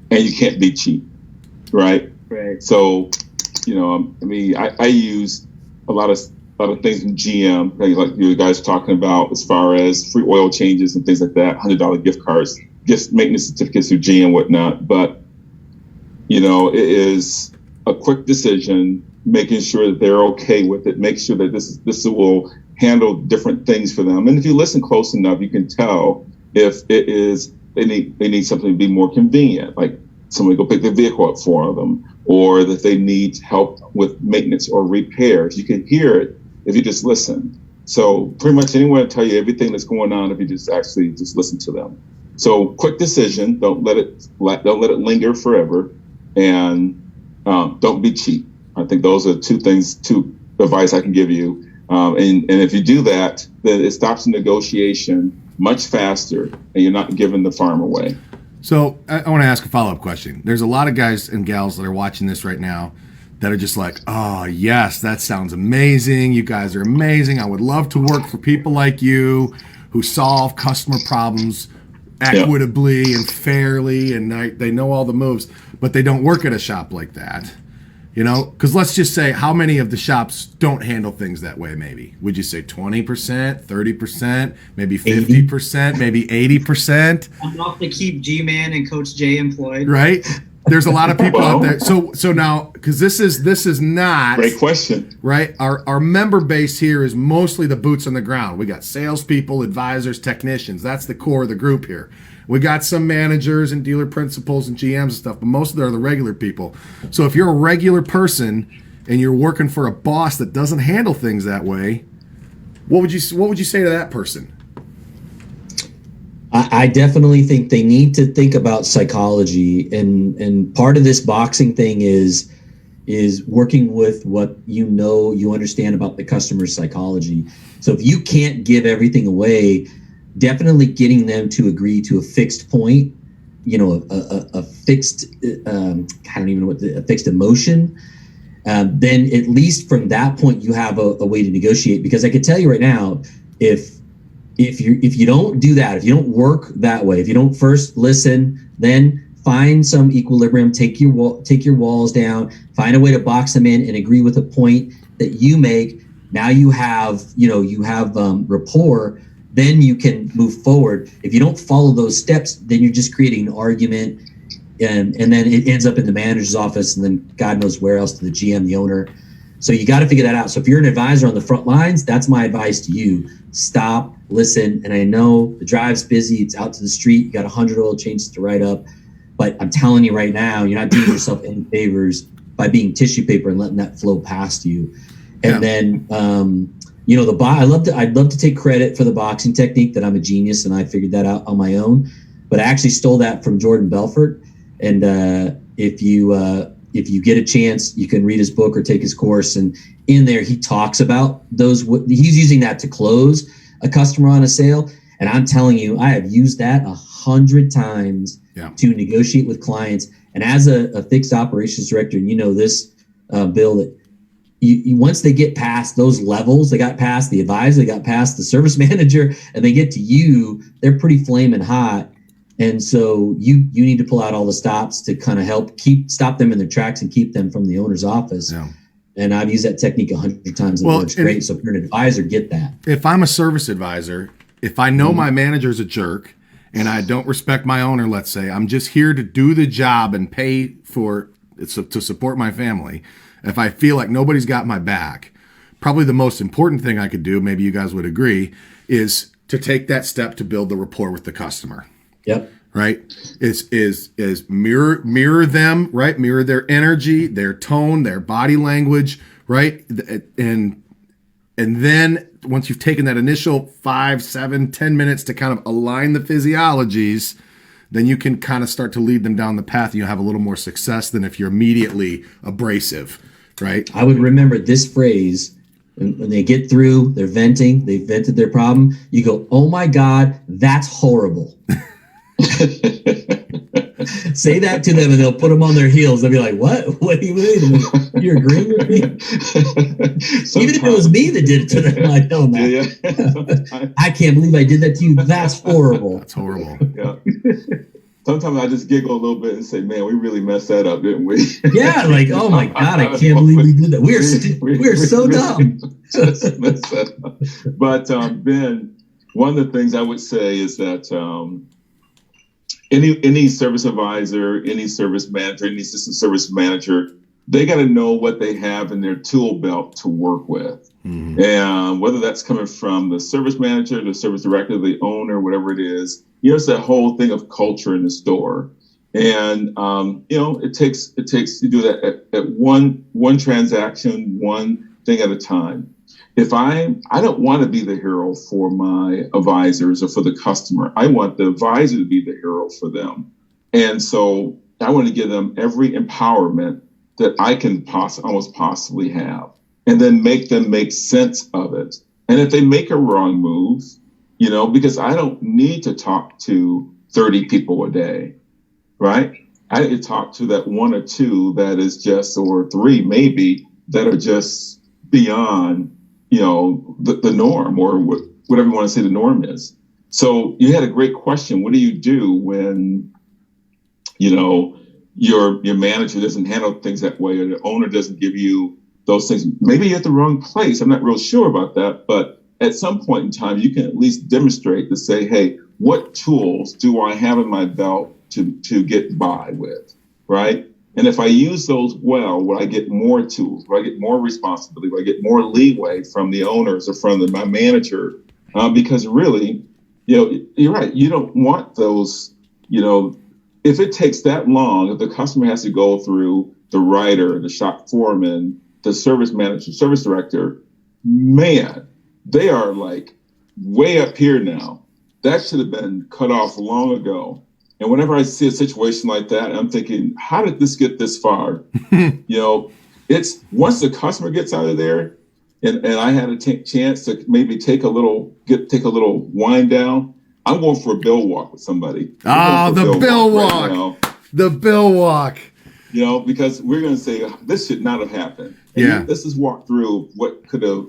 And you can't be cheap, right? Right. So, I use a lot of things in GM, like you guys were talking about, as far as free oil changes and things like that, $100 gift cards, just maintenance certificates through GM and whatnot. But, it is a quick decision, making sure that they're okay with it, make sure that this will handle different things for them. And if you listen close enough, you can tell if it is they need something to be more convenient, like somebody go pick their vehicle up for them, or that they need help with maintenance or repairs. You can hear it if you just listen. So pretty much anyone will tell you everything that's going on if you just listen to them. So quick decision. Don't let it linger forever, and don't be cheap. I think those are two advice I can give you. And if you do that, then it stops the negotiation much faster, and you're not giving the farm away. So I want to ask a follow-up question. There's a lot of guys and gals that are watching this right now that are just like, oh, yes, that sounds amazing. You guys are amazing. I would love to work for people like you who solve customer problems equitably and fairly, and they know all the moves, but they don't work at a shop like that. Because let's just say, how many of the shops don't handle things that way, maybe? Would you say 20%, 30%, maybe 50%, maybe 80%? Enough to keep G-Man and Coach J employed. Right? There's a lot of people out there. So now, because this is not... Great question. Right? Our member base here is mostly the boots on the ground. We got salespeople, advisors, technicians. That's the core of the group here. We got some managers and dealer principals and GMs and stuff, but most of them are the regular people. So if you're a regular person and you're working for a boss that doesn't handle things that way, what would you say to that person? I definitely think they need to think about psychology, and part of this boxing thing is working with what you understand about the customer's psychology. So if you can't give everything away, definitely getting them to agree to a fixed point, a fixed I don't even know a fixed emotion. Then at least from that point you have a way to negotiate. Because I can tell you right now, if you don't do that, if you don't work that way, if you don't first listen, then find some equilibrium, take your walls down, find a way to box them in, and agree with a point that you make. Now you have rapport. Then you can move forward. If you don't follow those steps, then you're just creating an argument, and then it ends up in the manager's office, and then God knows where else, to the GM, the owner. So you got to figure that out. So if you're an advisor on the front lines, that's my advice to you. Stop, listen. And I know the drive's busy. It's out to the street. You got 100 oil changes to write up. But I'm telling you right now, you're not doing yourself any favors by being tissue paper and letting that flow past you. And then, I'd love to take credit for the boxing technique, that I'm a genius and I figured that out on my own. But I actually stole that from Jordan Belfort. And if you get a chance, you can read his book or take his course. And in there, he talks about those. He's using that to close a customer on a sale. And I'm telling you, I have used that 100 times to negotiate with clients. And as a fixed operations director, and you know this, Bill, that once they get past those levels, they got past the advisor, they got past the service manager, and they get to you, they're pretty flaming hot. And so you need to pull out all the stops to kind of help stop them in their tracks and keep them from the owner's office. Yeah. And I've used that technique 100 times. And it works great. So if you're an advisor, get that. If I'm a service advisor, if I know my manager's a jerk and I don't respect my owner, let's say, I'm just here to do the job and pay for it to support my family. If I feel like nobody's got my back, probably the most important thing I could do, maybe you guys would agree, is to take that step to build the rapport with the customer. Yep. Right. Is mirror them, right? Mirror their energy, their tone, their body language, right? And then once you've taken that initial 5, 7, 10 minutes to kind of align the physiologies, then you can kind of start to lead them down the path, and you'll have a little more success than if you're immediately abrasive, right? I would remember this phrase when they get through, they've vented their problem. You go, "Oh my God, that's horrible." Say that to them and they'll put them on their heels. They'll be like, what do you mean? You're agreeing with me? Even if it was me that did it to them, I know that. Yeah. I can't believe I did that to you. That's horrible. That's horrible. Yeah. Sometimes I just giggle a little bit and say, man, we really messed that up, didn't we? Yeah, like, oh my God, I can't believe we did that. We're so dumb. Just messed that up. But Ben, one of the things I would say is that any service advisor, any service manager, any assistant service manager, they got to know what they have in their tool belt to work with. Mm-hmm. And whether that's coming from the service manager, the service director, the owner, whatever it is, it's that whole thing of culture in the store. And, it takes to do that at one transaction, one thing at a time. If I don't want to be the hero for my advisors or for the customer. I want the advisor to be the hero for them. And so I want to give them every empowerment that I can almost possibly have, and then make them make sense of it. And if they make a wrong move, because I don't need to talk to 30 people a day, right? I need to talk to that one or two that is just, or three maybe, that are just beyond the norm, or whatever you want to say the norm is. So you had a great question. What do you do when, your manager doesn't handle things that way, or the owner doesn't give you those things? Maybe you're at the wrong place. I'm not real sure about that. But at some point in time, you can at least demonstrate to say, hey, what tools do I have in my belt to get by with, right? And if I use those well, will I get more tools? Will I get more responsibility? Will I get more leeway from the owners or from my manager? Because really, you're right. You don't want those, if it takes that long, if the customer has to go through the writer, the shop foreman, the service manager, service director, man, they are like way up here now. that should have been cut off long ago. And whenever I see a situation like that, I'm thinking, how did this get this far? It's once the customer gets out of there, and I had a chance to maybe take a little wind down, I'm going for a bill walk with somebody. The bill walk. Right, the bill walk. Because we're going to say this should not have happened. And let's just walk through what could have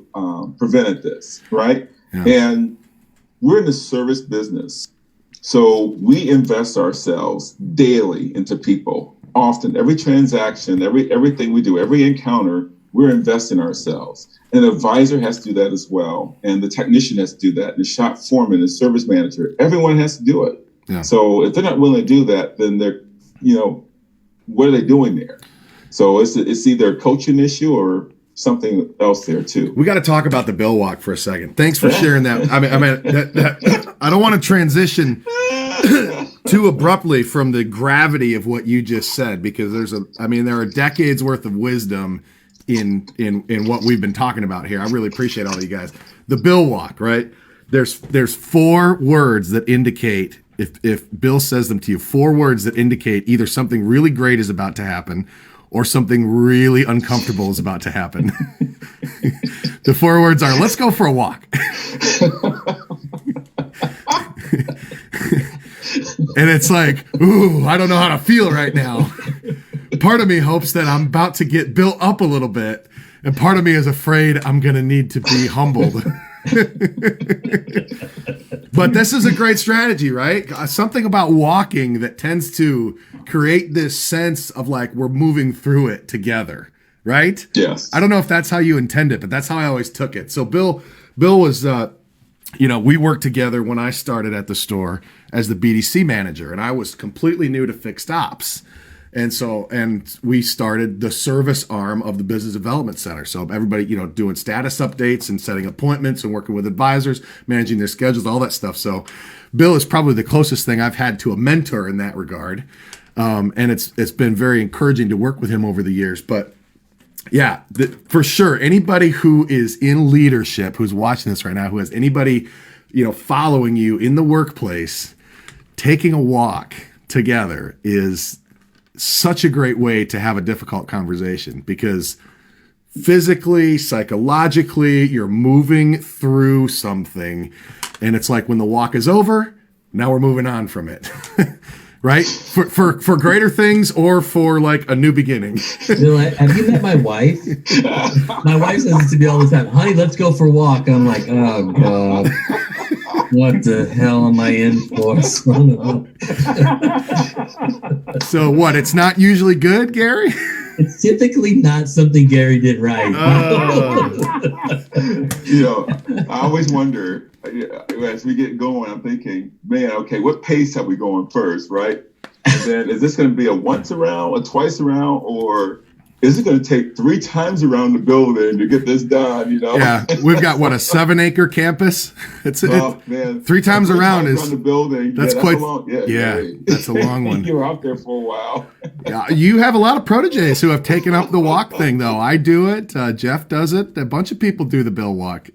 prevented this, right? Yeah. And we're in the service business. So we invest ourselves daily into people. Often, every transaction, everything we do, every encounter, we're investing ourselves. An advisor has to do that as well. And the technician has to do that. And the shop foreman, the service manager, everyone has to do it. Yeah. So if they're not willing to do that, then they're, what are they doing there? So it's either a coaching issue or something else there too. We got to talk about the bill walk for a second. Thanks for sharing that. I mean, I don't want to transition too abruptly from the gravity of what you just said, because there are decades worth of wisdom in what we've been talking about here. I really appreciate all of you guys. The bill walk, right? There's 4 words that indicate, if Bill says them to you, 4 words that indicate either something really great is about to happen or something really uncomfortable is about to happen. The 4 words are, let's go for a walk. And it's like, ooh, I don't know how to feel right now. Part of me hopes that I'm about to get built up a little bit, and part of me is afraid I'm going to need to be humbled. But this is a great strategy, right? Something about walking that tends to create this sense of like we're moving through it together, right? Yes. I don't know if that's how you intend it, but that's how I always took it. So Bill was, we worked together when I started at the store as the BDC manager, and I was completely new to fixed ops. And we started the service arm of the business development center. So everybody, doing status updates and setting appointments and working with advisors, managing their schedules, all that stuff. So Bill is probably the closest thing I've had to a mentor in that regard. And it's been very encouraging to work with him over the years. But yeah, for sure, anybody who is in leadership, who's watching this right now, who has anybody, following you in the workplace, taking a walk together is such a great way to have a difficult conversation, because physically, psychologically, you're moving through something, and it's like when the walk is over, now we're moving on from it. Right? For greater things or for like a new beginning. Bill, have you met my wife? My wife says it to me all the time, honey, let's go for a walk. I'm like, oh God, what the hell am I in for? So what? It's not usually good, Gary? It's typically not something Gary did right. I always wonder, as we get going, I'm thinking, man, okay, what pace are we going first, right? And then is this going to be a once around, a twice around, or is it going to take 3 times around the building to get this done? Yeah, we've got a 7-acre campus. It's 3 times around is the building. That's quite long. That's a long one. You were out there for a while. Yeah, you have a lot of proteges who have taken up the walk thing, though. I do it. Jeff does it. A bunch of people do the Bill walk.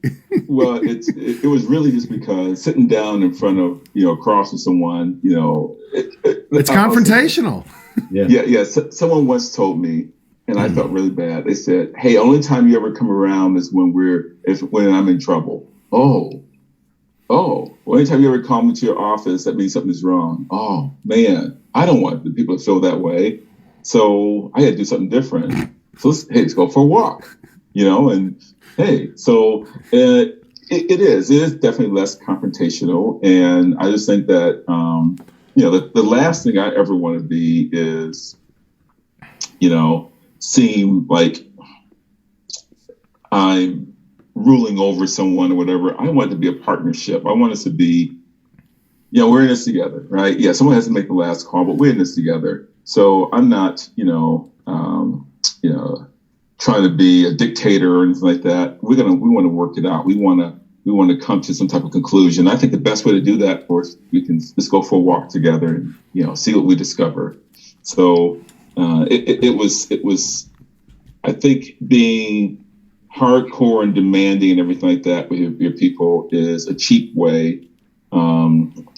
Well, it was really just because sitting down in front of across from someone, it's confrontational. Yeah. Someone once told me, and I felt really bad. They said, "Hey, only time you ever come around is when I'm in trouble." Oh. Well, anytime you ever come into your office, that means something's wrong. Oh man, I don't want the people to feel that way. So I had to do something different. So let's go for a walk, and hey, so it is definitely less confrontational. And I just think that, the last thing I ever want to be is, seem like I'm ruling over someone or whatever. I want it to be a partnership. I want us to be, we're in this together, right? Yeah, someone has to make the last call, but we're in this together. So I'm not, trying to be a dictator or anything like that. We want to work it out. We want to come to some type of conclusion. I think the best way to do that, of course, we can just go for a walk together and see what we discover. So it was I think being hardcore and demanding and everything like that with your people is a cheap way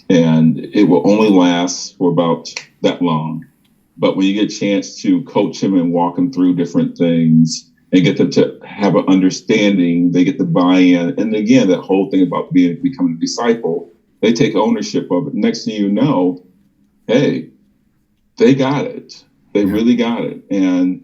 and it will only last for about that long. But when you get a chance to coach them and walk them through different things and get them to have an understanding, they get the buy-in. And again, that whole thing about becoming a disciple, they take ownership of it. Next thing you know, hey, they got it. They really got it. And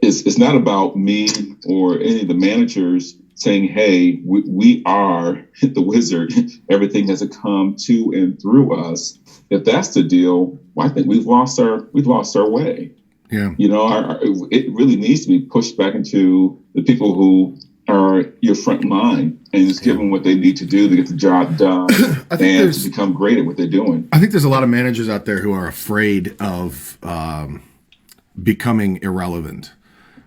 it's not about me or any of the managers saying, hey, we are the wizard. Everything has to come to and through us. If that's the deal, well, I think we've lost our way. Yeah. You know, it really needs to be pushed back into the people who are your front line and just give them what they need to do to get the job done and to become great at what they're doing. I think there's a lot of managers out there who are afraid of becoming irrelevant.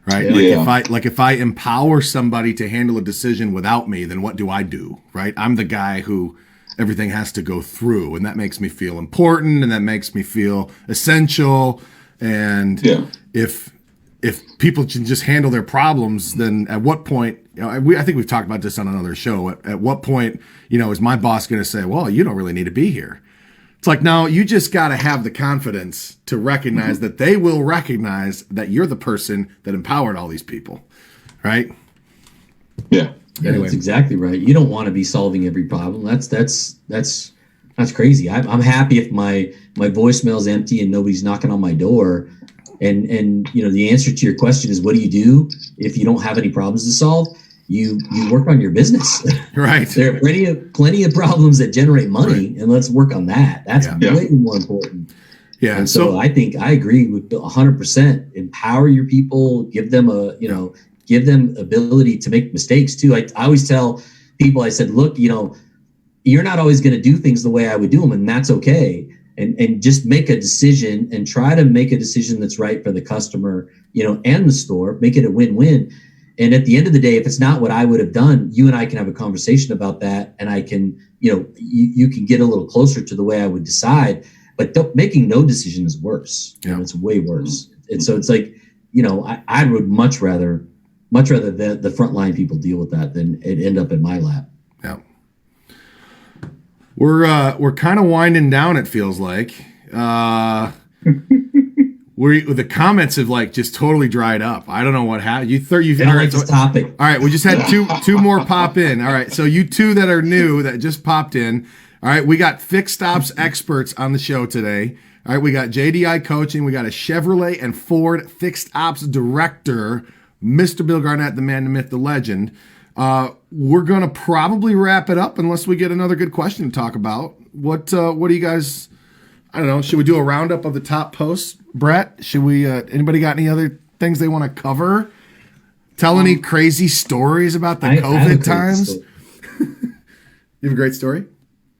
Right. Yeah. If I empower somebody to handle a decision without me, then what do I do? Right. I'm the guy who everything has to go through, and that makes me feel important, and that makes me feel essential. And if people can just handle their problems, then at what point, I think we've talked about this on another show. At what point, is my boss going to say, well, you don't really need to be here? It's like, no, you just got to have the confidence to recognize that they will recognize that you're the person that empowered all these people, right? Yeah. Anyway. That's exactly right. You don't want to be solving every problem. That's crazy. I'm happy if my voicemail's empty and nobody's knocking on my door. And the answer to your question is, what do you do if you don't have any problems to solve? You work on your business. Right. There are plenty of problems that generate money, and let's work on that. That's way more important. Yeah. And so I think I agree with 100%. Empower your people, give them ability to make mistakes too. I always tell people, I said, look, you're not always going to do things the way I would do them, and that's okay. And just make a decision and try to make a decision that's right for the customer, and the store. Make it a win-win. And at the end of the day, if it's not what I would have done, you and I can have a conversation about that, and I can, you can get a little closer to the way I would decide. But making no decision is worse. Yeah. It's way worse. And so it's like, I would much rather the frontline people deal with that than it end up in my lap. Yeah. We're kind of winding down, it feels like. The comments have just totally dried up. I don't know what happened. You've like this topic. All right, we just had two more pop in. All right, so you two that are new that just popped in. All right, we got fixed ops experts on the show today. All right, we got JDI coaching. We got a Chevrolet and Ford fixed ops director, Mr. Bill Garnett, the man, the myth, the legend. We're gonna probably wrap it up unless we get another good question to talk about. What do you guys? I don't know. Should we do a roundup of the top posts, Brett? Should we? Anybody got any other things they want to cover? Tell any crazy stories about the COVID times? You have a great story?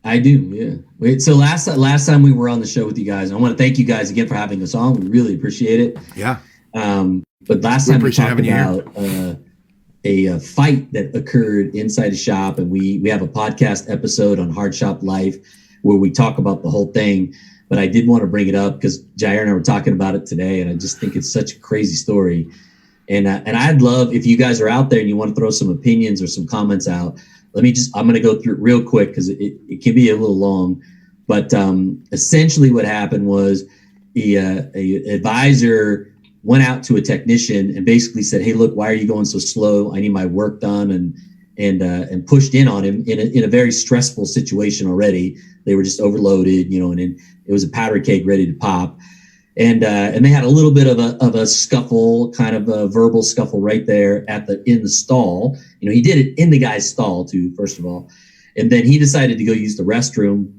I do, yeah. Wait, so last time we were on the show with you guys, I want to thank you guys again for having us on. We really appreciate it. Yeah. But last time we talked about a fight that occurred inside a shop, and we have a podcast episode on Hard Shop Life where we talk about the whole thing. But I did want to bring it up because Jair and I were talking about it today, and I just think it's such a crazy story. And I'd love, if you guys are out there and you want to throw some opinions or some comments out, I'm going to go through it real quick because it can be a little long. But essentially what happened was a advisor went out to a technician and basically said, hey, look, why are you going so slow? I need my work done, and pushed in on him in a very stressful situation already. They were just overloaded, and it was a powder keg ready to pop. And they had a little bit of a scuffle, kind of a verbal scuffle right there in the stall. He did it in the guy's stall too, first of all. And then he decided to go use the restroom.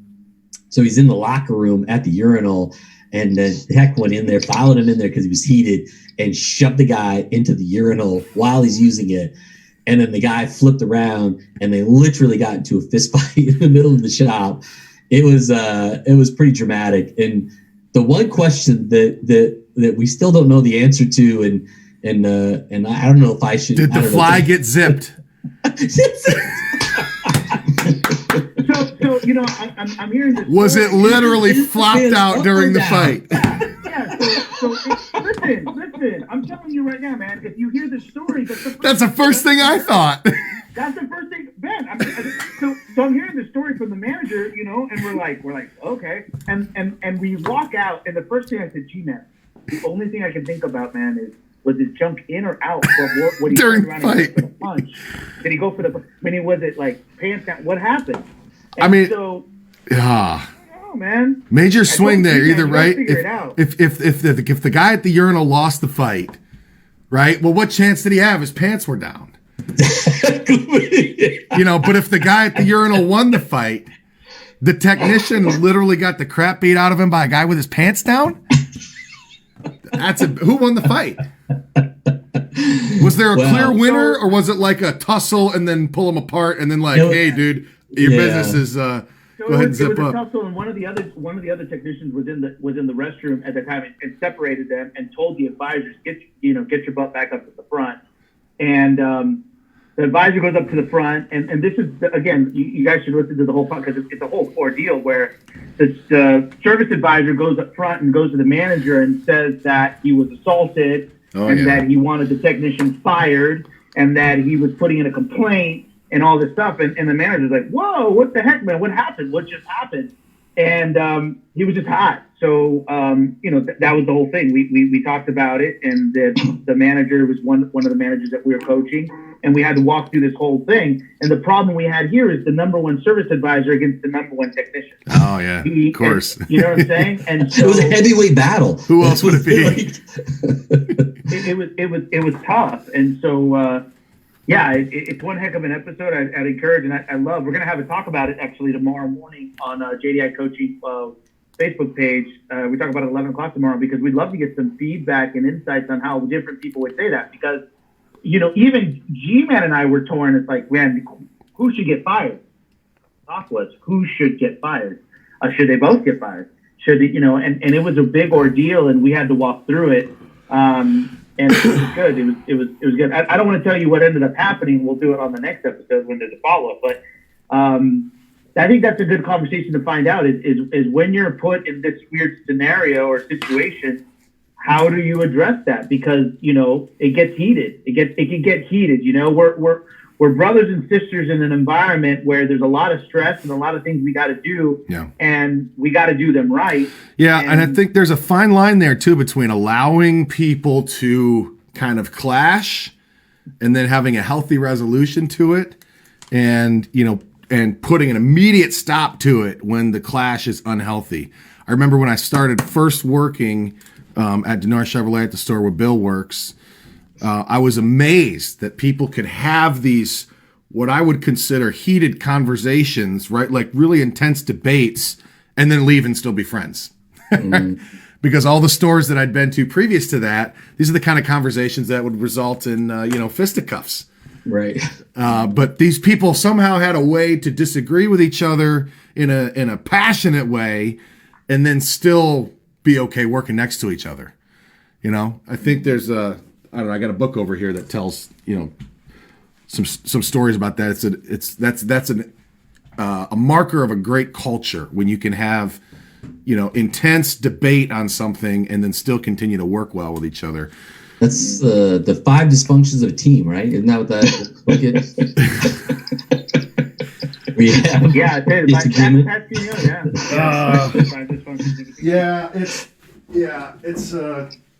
So he's in the locker room at the urinal, and then Heck went in there, followed him in there because he was heated, and shoved the guy into the urinal while he's using it. And then the guy flipped around, and they literally got into a fist fight in the middle of the shop. It was pretty dramatic. And the one question that we still don't know the answer to, and I don't know if I should. Did the fly get zipped? So I'm hearing this. Was it literally flopped out during the fight? Yeah. So listen. I'm telling you right now, man. If you hear the story, that's the first thing I thought. That's the first thing, Ben. So So I'm hearing the story from the manager, and we're like, okay. And we walk out, and the first thing I said, gee, man, the only thing I can think about, man, is was his jump in or out? What he During turned around fight. and go for the punch? Did he go for the? I mean, was it like pants down? What happened? And I mean, so yeah. oh man, Major swing there, you either gotta right. figure it out. If the guy at the urinal lost the fight, right? Well, what chance did he have? His pants were down. But if the guy at the urinal won the fight, the technician literally got the crap beat out of him by a guy with his pants down. Who won the fight? Was there a clear winner, or was it like a tussle and then pull them apart and then like, hey, dude, your business is go ahead and zip it was up. a tussle, and one of the other technicians was in the restroom at the time and separated them and told the advisors, get your butt back up to the front. And the advisor goes up to the front, and this is again, you guys should listen to the whole podcast because it's a whole ordeal where the service advisor goes up front and goes to the manager and says that he was assaulted that he wanted the technician fired and that he was putting in a complaint and all this stuff. And the manager's like, whoa, what the heck, man? What happened? What just happened? And he was just hot. So, that was the whole thing. We talked about it, and the manager was one of the managers that we were coaching, and we had to walk through this whole thing. And the problem we had here is the number one service advisor against the number one technician. Oh, yeah, of course. You know what I'm saying? And so, it was a heavyweight battle. Who else would it be? It was tough. And so, it's one heck of an episode. I'd encourage, and I love. We're going to have a talk about it actually tomorrow morning on JDI Coaching Facebook page. We talk about it at 11 o'clock tomorrow because we'd love to get some feedback and insights on how different people would say that. Because, even G-Man and I were torn. It's like, man, who should get fired? Talk was, who should get fired? Should they both get fired? Should they, and it was a big ordeal, and we had to walk through it. And it was good. It was good. I don't want to tell you what ended up happening. We'll do it on the next episode when there's a follow-up. But I think that's a good conversation to find out is when you're put in this weird scenario or situation, how do you address that? Because, it gets heated. It can get heated. We're brothers and sisters in an environment where there's a lot of stress and a lot of things we got to do, and we got to do them right. Yeah, and I think there's a fine line there too between allowing people to kind of clash and then having a healthy resolution to it, and and putting an immediate stop to it when the clash is unhealthy. I remember when I started first working at Denard Chevrolet at the store where Bill works. I was amazed that people could have these, what I would consider heated conversations, right? Like really intense debates, and then leave and still be friends. Because all the stores that I'd been to previous to that, these are the kind of conversations that would result in, fisticuffs. Right. But these people somehow had a way to disagree with each other in a passionate way, and then still be okay working next to each other. I think there's I got a book over here that tells, some stories about that. That's a marker of a great culture when you can have, intense debate on something and then still continue to work well with each other. That's the 5 dysfunctions of a team, right? Isn't that what that book is? It's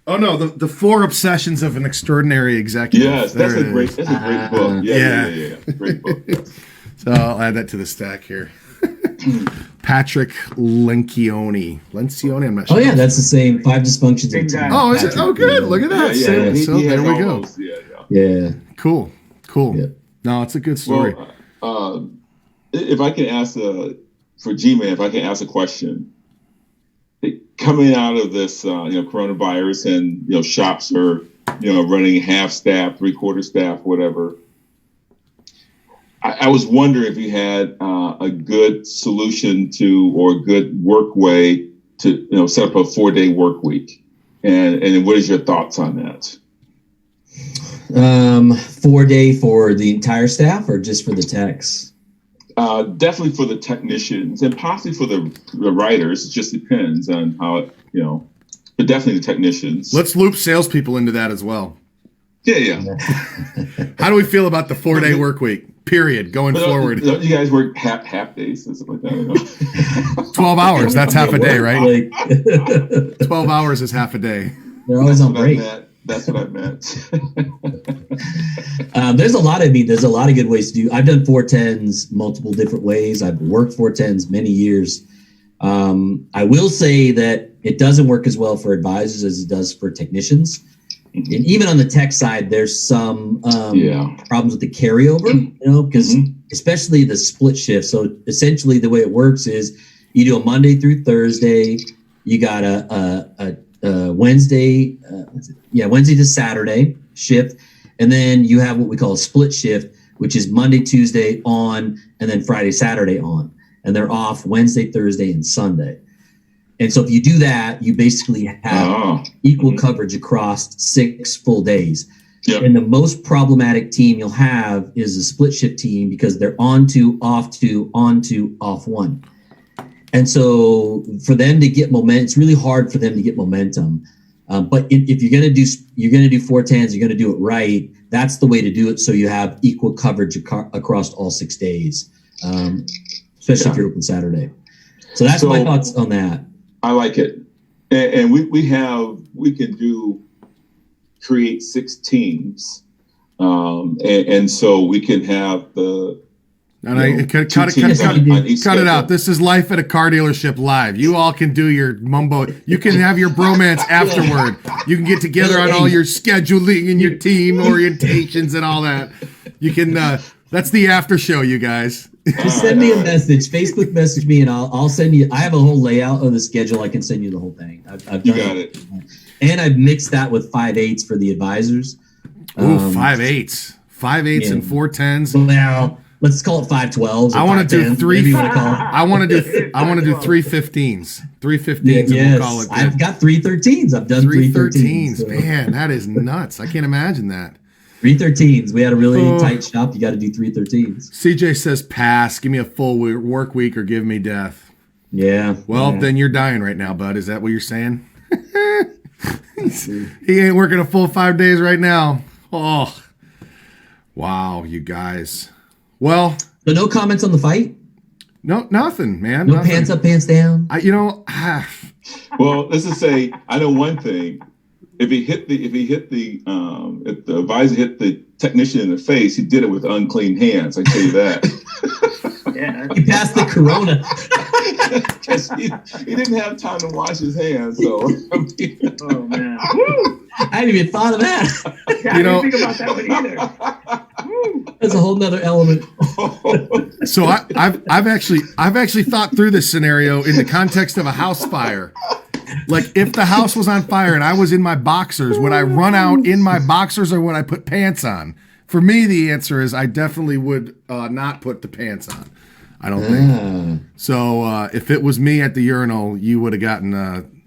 oh no, the 4 obsessions of an extraordinary executive. Yes, that's a great book. Yeah. Great book. Yes. So I'll add that to the stack here. Patrick Lencioni. I'm not sure. Oh yeah, that's the same 5 dysfunctions of a team. Oh, is it? Oh, good. Look at that. Yeah. So there we go. Yeah. Cool. Yeah. No, it's a good story. Well, if I can ask for G-Man, if I can ask a question. Coming out of this, coronavirus, and shops are, running half staff, 3/4 staff, whatever. I was wondering if you had a good solution to, or a good work way to, set up a 4-day work week, and what is your thoughts on that? 4-day for the entire staff, or just for the techs? Definitely for the technicians, and possibly for the writers. It just depends on how it, but definitely the technicians. Let's loop salespeople into that as well. Yeah. How do we feel about the 4-day work week? period, going forward. Don't you guys work half days and stuff like that? 12 hours, that's half a day, right? 12 hours is half a day. They're always on break. That's what I meant. There's a lot of good ways to do. I've done 410s multiple different ways. I've worked 410s many years. I will say that it doesn't work as well for advisors as it does for technicians. And even on the tech side, there's some problems with the carryover, because especially the split shift. So essentially the way it works is you do a Monday through Thursday, you got a Wednesday to Saturday shift. And then you have what we call a split shift, which is Monday, Tuesday on, and then Friday, Saturday on. And they're off Wednesday, Thursday, and Sunday. And so if you do that, you basically have equal coverage across 6 full days. Yep. And the most problematic team you'll have is a split shift team because they're on 2, off 2, on 2, off 1. And so for them to get momentum, it's really hard for them to get momentum. But if you're going to do 410s, you're going to do it right. That's the way to do it. So you have equal coverage across all 6 days, especially if you're open Saturday. So that's my thoughts on that. I like it. And we can create 6 teams. And so we can have cut it out. This is life at a car dealership live. You all can do your mumbo. You can have your bromance afterward. You can get together on all your scheduling and your team orientations and all that. You can. That's the after show, you guys. Just send me a message. Facebook message me, and I'll send you. I have a whole layout of the schedule. I can send you the whole thing. I've done it. And I've mixed that with 5/8 for the advisors. Ooh, 5/8, 5/8 and 410s. Well, let's call it 512s. I want to do 3. I want to do 315s. 315s. Yes, we'll call it. I've got 313s. I've done 313s. So. Man, that is nuts. I can't imagine that. 313s. We had a really tight shop. You got to do 313s. CJ says pass. Give me a full work week or give me death. Yeah. Well, then you're dying right now, bud. Is that what you're saying? He ain't working a full 5 days right now. Oh, wow, you guys. Well, so no comments on the fight? No, nothing, man. No nothing. Pants up, pants down. Well, let's just say I know one thing. If the advisor hit the technician in the face, he did it with unclean hands. I tell you that. Yeah, he passed the corona. Because he didn't have time to wash his hands. So, oh man, I hadn't even thought of that. Yeah, I didn't think about that one either. That's a whole nother element. So I've actually thought through this scenario in the context of a house fire. Like if the house was on fire and I was in my boxers, would I run out in my boxers or would I put pants on? For me, the answer is I definitely would not put the pants on. I don't think. So if it was me at the urinal, you would have gotten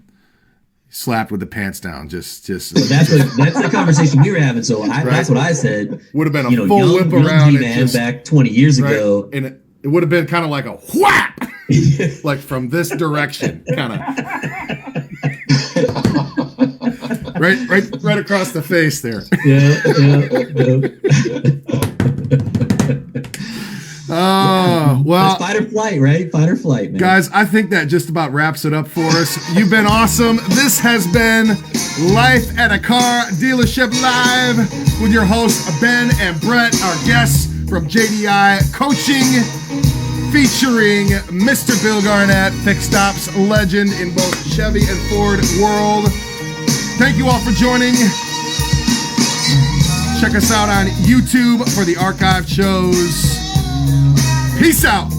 slapped with the pants down. Just. Well, that's the conversation we were having. So that's what I said. Would have been a full whip around G-man back 20 years ago, and it would have been kind of like a whap, like from this direction, kind of. Right across the face there. Yeah. Oh, well. It's fight or flight, right? Fight or flight, man. Guys, I think that just about wraps it up for us. You've been awesome. This has been Life at a Car Dealership Live with your hosts, Ben and Brett, our guests from JDI Coaching, featuring Mr. Bill Garnett, Fixed Ops legend in both Chevy and Ford world. Thank you all for joining. Check us out on YouTube for the archive shows. Peace out.